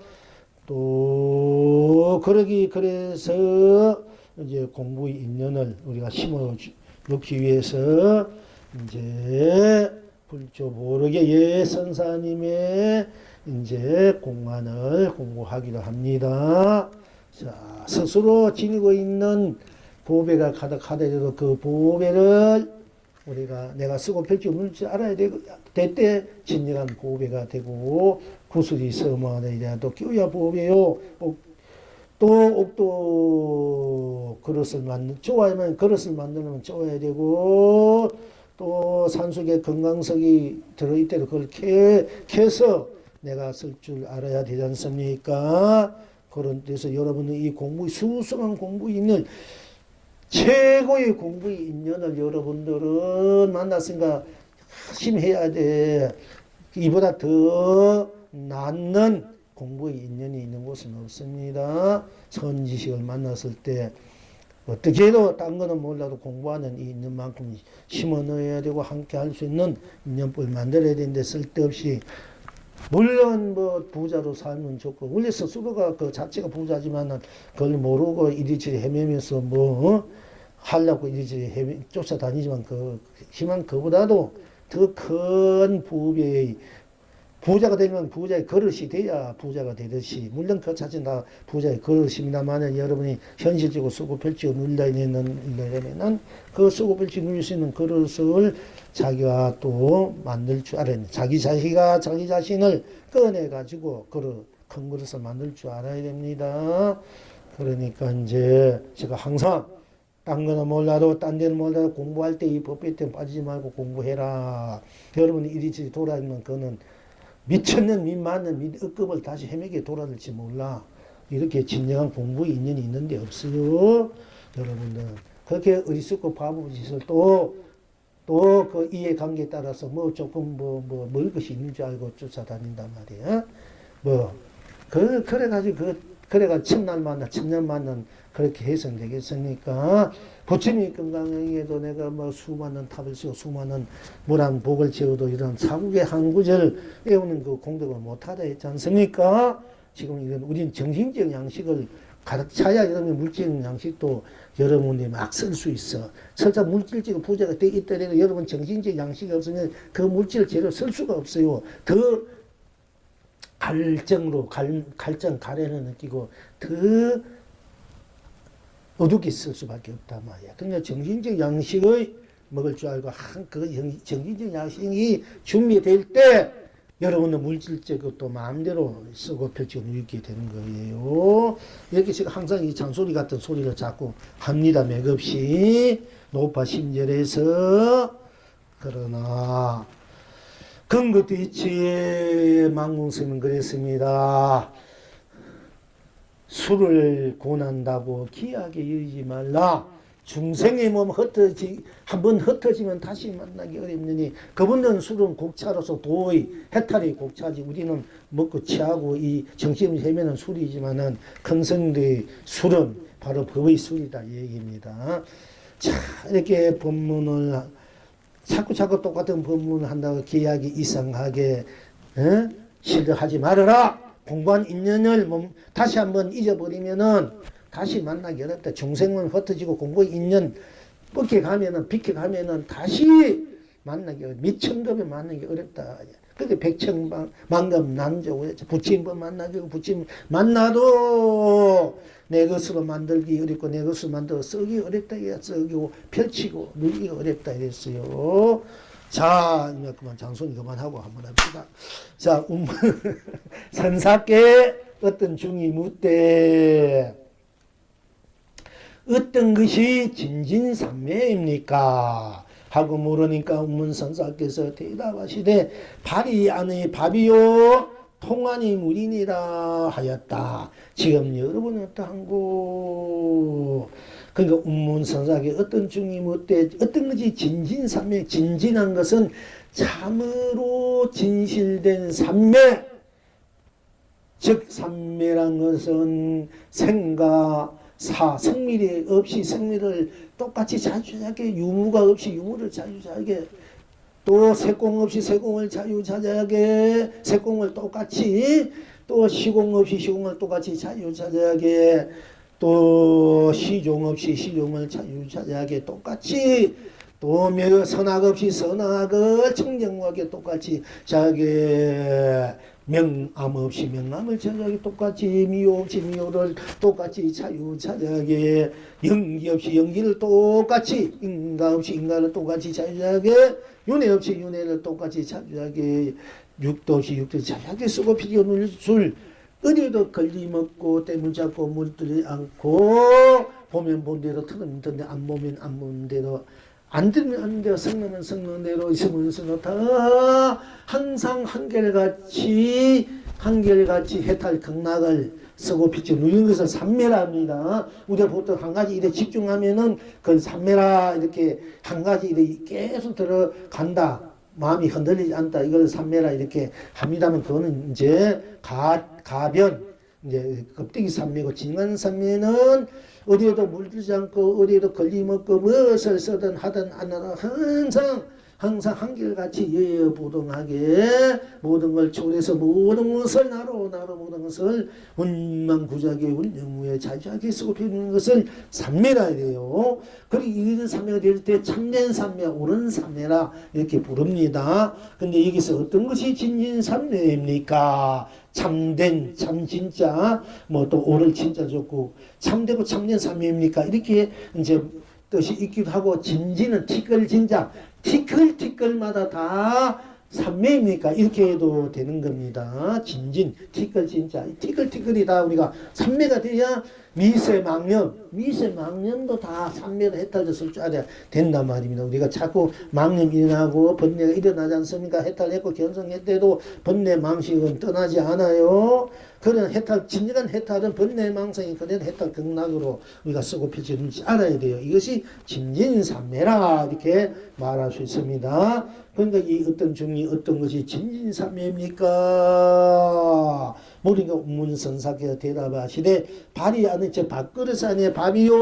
또 그래서 이제 공부의 인연을 우리가 심어 놓기 위해서 이제 불조 모르게 예선사님의 이제 공안을 공부하기로 합니다. 자, 스스로 지니고 있는 보배가 가득하더라도 그 보배를 우리가 내가 쓰고 펼치고 물줄 알아야 되고 대때 진정한 보배가 되고 구슬이 서머하더라도 끼워야 보배요. 또 그릇을 좋아하면 그릇을 만들면 좋아야 되고 또 산속에 건강석이 들어있대도 그걸 캐서 내가 쓸 줄 알아야 되지 않습니까? 그런 데서 여러분은 이 수승한 공부 인연 최고의 공부의 인연을 여러분들은 만났으니까 열심히 해야 돼. 이보다 더 낫는 공부의 인연이 있는 곳은 없습니다. 선지식을 만났을 때 어떻게 해도 딴 거는 몰라도 공부하는 이 인연만큼 심어 넣어야 되고 함께 할 수 있는 인연법을 만들어야 되는데 쓸데없이 물론 뭐 부자로 살면 좋고 원래 스스로가 그 자체가 부자지만은 그걸 모르고 이리저리 헤매면서 하려고 이리저리 쫓아다니지만 하지만 그보다도 더 큰 부의 부자가 되면 부자의 그릇이 돼야 부자가 되듯이 물론 그 자체는 다 부자의 그릇입니다만 여러분이 현실적으로 쓰고 펼치고 누리려면 그 쓰고 펼치고 누릴 수 있는 그릇을 자기가 또 만들 줄 알아야 돼. 자기 자신을 꺼내가지고 큰 그릇을 만들 줄 알아야 됩니다. 그러니까 이제 제가 항상 딴 거는 몰라도 딴 데는 몰라도 공부할 때 이 법배 때 빠지지 말고 공부해라. 여러분이 이리저리 돌아다니면 그거는 미천년 미만년 억급을 다시 헤매게 돌아들지 몰라. 이렇게 진정한 공부의 인연이 있는데 없어요. 여러분들 그렇게 어리석고 바보 짓을 또 그 이해관계에 따라서 조금 먹을 것이 있는 줄 알고 쫓아다닌단 말이야. 그래가 천날 만나 천년 만난 그렇게 해서는 되겠습니까? 부처님이 건강행에도 내가 수많은 탑을 세워 수많은 무한 복을 채워도 이런 사국의 한 구절 외우는 그 공덕을 못하다 했지 않습니까? 지금 이건 우린 정신적 양식을 가득 차야 여러분 물질적 양식도 여러분이 막 쓸 수 있어. 설사 물질적 부자가 돼 있더라도 여러분 정신적 양식이 없으면 그 물질을 제대로 쓸 수가 없어요. 더 갈증 가래를 느끼고 더 어둡게 쓸 수밖에 없단 말이야. 그러니까 정신적 양식의 먹을 줄 알고 그 정신적 양식이 준비될 때 여러분은 물질적으로 또 마음대로 쓰고 펼치고 누리게 되는 거예요. 이렇게 제가 항상 이 잔소리 같은 소리를 자꾸 합니다. 맥없이 높아 심절해서. 그러나 근것도 있지. 망궁스님은 그랬습니다. 술을 권한다고 기하게 여기지 말라. 중생의 몸 한번 흩어지면 다시 만나기 어렵느니 그분들은 술은 곡차로서 도의 해탈이 곡차지 우리는 먹고 취하고 이 정신을 헤매는 술이지만은 큰 스님들의 술은 바로 법의 술이다 이 얘기입니다. 자 이렇게 법문을 자꾸 똑같은 법문을 한다고 기약이 이상하게 시도하지 말아라. 공부한 인연을 다시 한번 잊어버리면은 다시 만나기 어렵다. 중생은 흩어지고 공부 인연 뻗겨가면은 비켜가면은 다시 만나기 어렵다. 미천급에 만나기 어렵다. 그게 백천만급 난조고 부친법 만나기고 부친 만나도 내 것으로 만들기 어렵고 내 것으로 만들어 쓰기 어렵다. 쓰기고 펼치고 누리기 어렵다 이랬어요. 자, 이제 그만 장손이 그만하고 한번 합시다. 자, 선사께 어떤 중이 묻되 어떤 것이 진진삼매입니까? 하고 물으니까 운문선사께서 대답하시되 발이 안의 밥이요 통안이 물이니라 하였다. 지금 여러분은 어떠한고? 그러니까 운문선사께 어떤 중이 묻되 어떤 것이 진진삼매 진진한 것은 참으로 진실된 삼매 즉 삼매란 것은 생과 사, 생미리 없이 생미를 똑같이 자주자게 유무가 없이 유무를 자주자게 또 세공 없이 세공을 자유자재하게 세공을 똑같이 또 시공 없이 시공을 똑같이 자유자재하게 또 시종 없이 시종을 자유자재하게 똑같이 또 선악 없이 선악을 청정하게 똑같이 자게 명암 없이 명암을 자유하게 똑같이 미호 없이 미호를 똑같이 자유자재하게 연기 없이 연기를 똑같이 인가 없이 인가를 똑같이 자유자재하게 윤회 없이 윤회를 똑같이 자유자재하게 육도 없이 육도 자유하게 쓰고 피겨 눌술 어디에도 걸림없고 때문 잡고 물들지 않고 보면 본 대로 틀으면 틀는데 안 보면 안 보는 대로 안 들면 안 돼요. 성능은 성능대로 있으면 다 항상 한결같이 해탈 극락을 쓰고 비추 누리는 것을 삼매랍니다. 우리가 보통 한 가지 일에 집중하면은 그건 삼매라 이렇게 한 가지 일에 계속 들어간다. 마음이 흔들리지 않다. 이걸 삼매라 이렇게 합니다만 그거는 이제 가변 이제 껍데기 삼매고 진간 삼매는 어디에도 물들지 않고 어디에도 걸림없고 무엇을 쓰든 하든 안 하든 항상 한결같이 예보동하게 모든 걸 초월해서 모든 것을 나로 모든 것을 운만구자게 운영무에 자주하게 쓰고 피우는 것을 삼매라 이래요. 그리고 이 삼매가 될 때 참된 삼매, 옳은 삼매라 이렇게 부릅니다. 근데 여기서 어떤 것이 진진삼매입니까? 참된, 참 진짜, 뭐 또 옳을 진짜 좋고 참되고 참된 삼매입니까? 이렇게 이제 뜻이 있기도 하고 진진은 티끌 진짜 티끌마다 다 삼매입니까? 이렇게 해도 되는 겁니다. 진진, 티끌 진짜 티끌이 다 우리가 삼매가 돼야 미세망념도 다 삼매로 해탈됐을 줄 알아야 된단 말입니다. 우리가 자꾸 망념 일어나고 번뇌가 일어나지 않습니까? 해탈했고 견성했대도 번뇌 망식은 떠나지 않아요. 그런 해탈, 진정한 해탈은 번뇌 망성이 그런 해탈 극락으로 우리가 쓰고 펼치는지 알아야 돼요. 이것이 진진삼매라 이렇게 말할 수 있습니다. 그러니까 이 어떤 중이 어떤 것이 진진삼매입니까? 모르니까 운문선사께서 대답하시되 발이 안에 저 밥그릇 안에 밥이요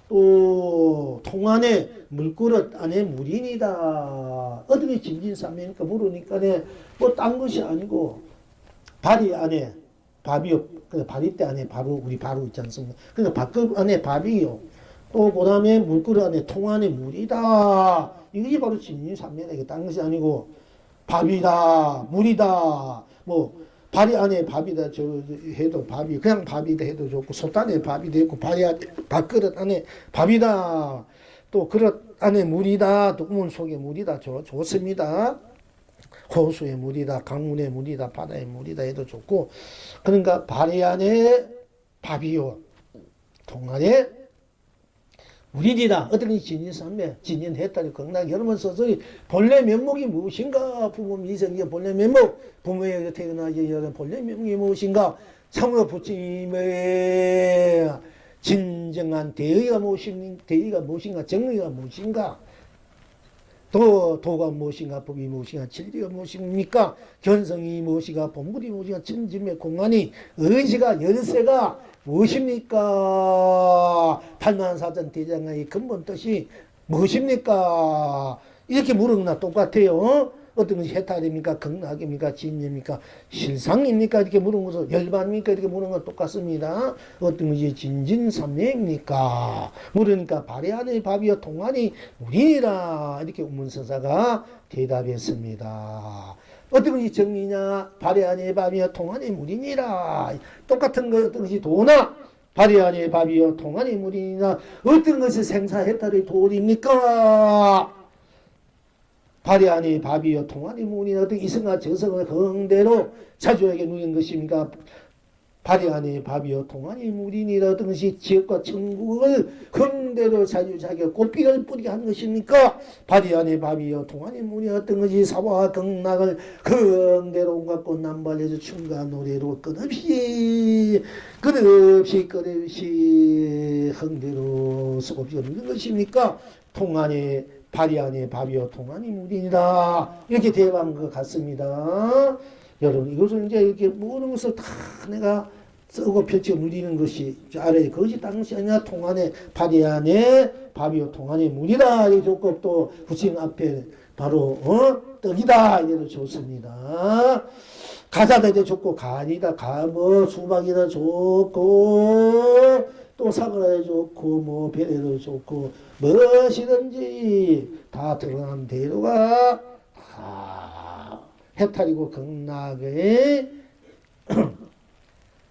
또 통 안에 물그릇 안에 물이니다. 어떻게 진진삼매입니까? 물으니까 뭐 딴 것이 아니고 발이 안에 밥이요. 그러니까 바리대 안에 바로 우리 바로 있지 않습니까? 그러니까 밥그릇 안에 밥이요. 또 그 다음에 물그릇 안에 통 안에 물이다. 이것이 바로 진진삼매다. 이게 딴 것이 아니고 밥이다, 물이다. 뭐 발이 안에 밥이다 저 해도 밥이 그냥 밥이다 해도 좋고 솥 안에 밥이 되고 밥그릇 안에 밥이다. 또 그릇 안에 물이다. 또 우물 속에 물이다. 좋습니다. 호수의 물이다, 강물의 물이다, 바다의 물이다 해도 좋고 그러니까 발이 안에 밥이요, 통 안에 물이다. 어떻게 진진삼매, 진진해탈이 극락 여러분 스스로 본래 면목이 무엇인가? 부모 미생의 본래 면목, 부모에게 태어나기 전에 본래 면목이 무엇인가? 참으로 부처님의 진정한 대의가 무엇인가, 정의가 무엇인가, 도가 무엇인가, 법이 무엇인가, 진리가 무엇입니까, 견성이 무엇인가, 본물이 무엇인가, 진심의 공간이, 의지가, 열쇠가 무엇입니까? 팔만사전 대장의 근본 뜻이 무엇입니까? 이렇게 물으나 똑같아요. 어떤 것이 해탈입니까? 극락입니까? 진리입니까? 실상입니까? 이렇게 물은 것은 열반입니까? 이렇게 물은 건 똑같습니다. 어떤 것이 진진삼매입니까? 물으니까 발이 안의 밥이여 통안이 우리니라. 이렇게 운문선사가 대답했습니다. 어떤 것이 정리냐? 발이 안의 밥이여 통안이 물이니라. 똑같은 것, 어떤 것이 도나? 발이 안의 밥이여 통안이 물이니라. 어떤 것이 생사해탈의 도리입니까? 발이 아니 밥이요 통안이 문이 어떤 이성과 저성을 흥대로 자주에게 누린 것입니까? 발이 아니 밥이요 통안이 물이니라. 어떤 것이 지역과 천국을 흥대로 자주자기 꽃비를 뿌리게 하는 것입니까? 발이 아니 밥이요 통안이 물이 어떤 것이 사와 극락을 흥대로 온갖 꽃 남발해서 춤과 노래로 끝없이 흥대로 수없이 누린 것입니까? 통안이 발이 아니 밥이요 통안이 물이니라. 이렇게 대답한 것 같습니다. 여러분, 이것을 이제 이렇게 모든 것을 다 내가 쓰고 펼쳐 누리는 것이 알아야 그것이 당시 아니냐. 통안에 발이 안에 밥이요 통안이 물이다. 이 좋고 또 부처님 앞에 바로 떡이다. 이래도 좋습니다. 가자다 이제 좋고 간이다. 뭐 수박이다 좋고 또 사과도 좋고 뭐 배래도 좋고 무엇이든지 다 드러난 대로가 다 해탈이고 극락의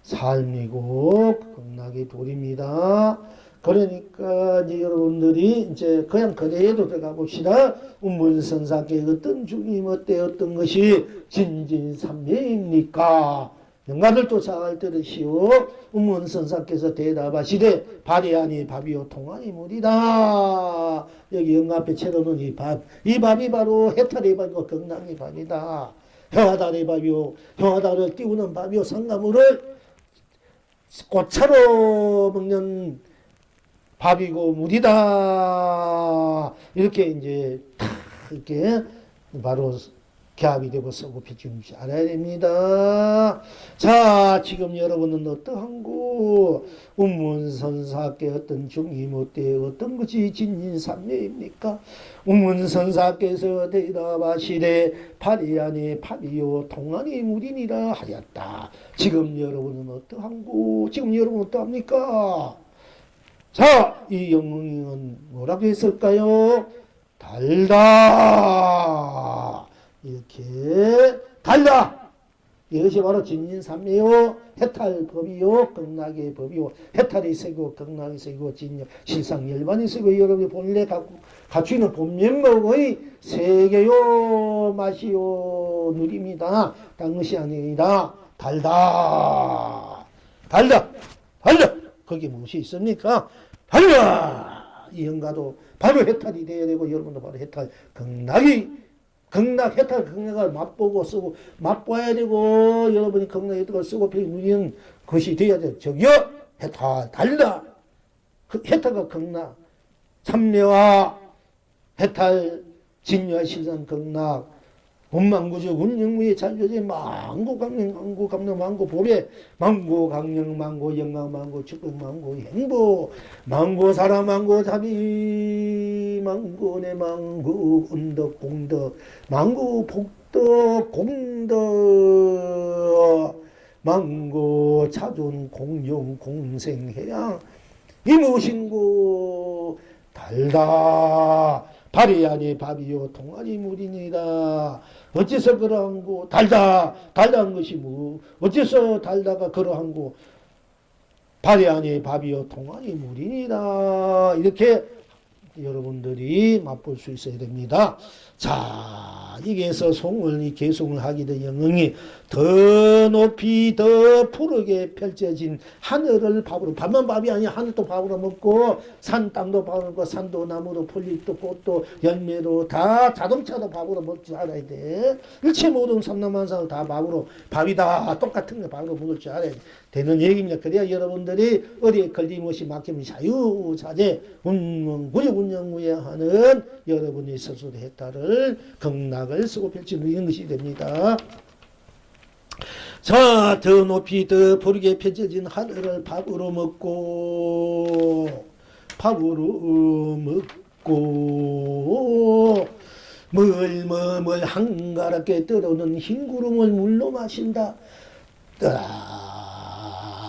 삶이고 극락의 도리입니다. 그러니까 이제 여러분들이 이제 그냥 그대로 들어가 봅시다. 운문선사께 어떤 중임 어때 어떤 것이 진진삼매입니까? 영가들 또 잘 들으시오. 운문선사께서 대답하시되 발이 아니 밥이요 통안이 물이다. 여기 영가 앞에 채로는 이 밥이 바로 해탈의 밥이고 극락의 밥이다. 형아달의 밥이요 형아달을 띄우는 밥이요 상가물을 꽃차로 먹는 밥이고 물이다. 이렇게 이제 탁 이렇게 바로 개합이 되고 쓰고 비추는지 알아야 됩니다. 자, 지금 여러분은 어떠한고? 운문선사께 어떤 중임 어때 어떤 것이 진인삼매입니까? 운문선사께서 대답하시되 발이 아니 밥이요 통안이 물이니라 하였다. 지금 여러분은 어떠한고? 지금 여러분은 어떠합니까? 자, 이 영웅은 뭐라고 했을까요? 달다. 이렇게 달다. 이것이 바로 진인삼매요 해탈법이요 극락의 법이요. 해탈이 세고 극락이 세고 진영 실상 열반이 세고 여러분이 본래 갖추는 본면목의 세계요 맛이요 누립니다. 딴 것이 아니라 달다. 달다. 달다. 거기 무엇이 있습니까? 달다. 이 영가도 바로 해탈이 되어야 되고 여러분도 바로 해탈 극락 해탈 극락을 맛보고 쓰고 맛봐야 되고 여러분이 극락 해탈을 쓰고 누리는 것이 되어야 돼. 저기요 해탈 달다. 해탈과 극락 참매와 해탈 진여와 실상 극락 운망구적 운영무의 잔조제 망고강령 망고강령 망고보배 망고강령 망고 영광 망고 축복 망고 행보 망고사람 망고자비 망고내 망고 운덕 공덕 망고 복덕 공덕 망고 차존 공용 공생해양 이 무엇인고 달다. 발이 아니 밥이요 통안이 물이니라. 어째서 그러한고? 달다. 달다한 것이 뭐? 어째서 달다가 그러한고? 발이 아니 밥이요 통안이 물이니라. 이렇게 여러분들이 맛볼 수 있어야 됩니다. 자. 이게서 송을 이 개송을 하기도 영흥이 더 높이 더 푸르게 펼쳐진 하늘을 밥으로, 밥만 밥이 아니야. 하늘도 밥으로 먹고 산 땅도 밥으로 먹고 산도 나무도 풀잎도 꽃도 열매로 다 자동차도 밥으로 먹을 줄 알아야 돼. 일체 모든 삼라만상을 다 밥으로, 밥이 다 똑같은 거 밥으로 먹을 줄 알아야 되는 얘기입니다. 그래야 여러분들이 어디에 걸림없이 맡기면 자유자재 운영무예하는 여러분이 스스로 했다를 극락을 쓰고 펼치는 것이 됩니다. 자, 더 높이 더 푸르게 펼쳐진 하늘을 밥으로 먹고 멀멀멀 한가롭게 떠오르는 흰 구름을 물로 마신다.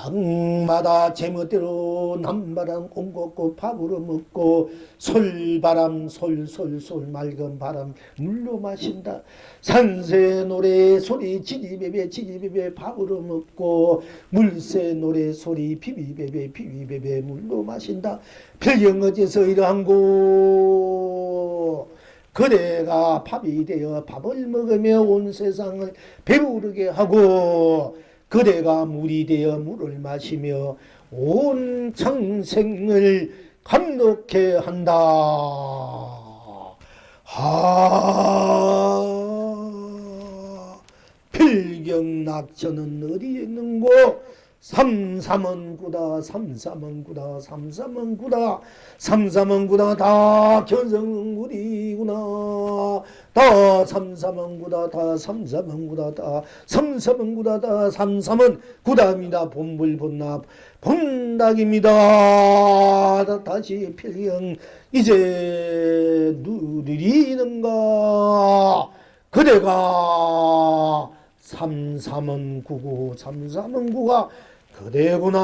땅마다 제멋대로 남바람 옹겁고 밥으로 먹고 솔바람 솔솔솔 맑은 바람 물로 마신다. 산새 노래 소리 지지배배 지지배배 밥으로 먹고 물새 노래 소리 비비배배 비비배배 물로 마신다. 별경어제서 이러한 곳 그대가 밥이 되어 밥을 먹으며 온 세상을 배부르게 하고 그대가 물이 되어 물을 마시며 온 창생을 감독해 한다. 필경낙천은 어디에 있는고? 삼삼원구다 삼삼원구다 삼삼원구다 삼삼원구다 다 견성구리구나. 다 삼삼원구다 다 삼삼원구다 다 삼삼원구다 다 삼삼원 구답니다. 본불본납 본닭입니다. 다시 필경 이제 누리는가? 그대가 삼삼원구고 삼삼원구가 그대구나.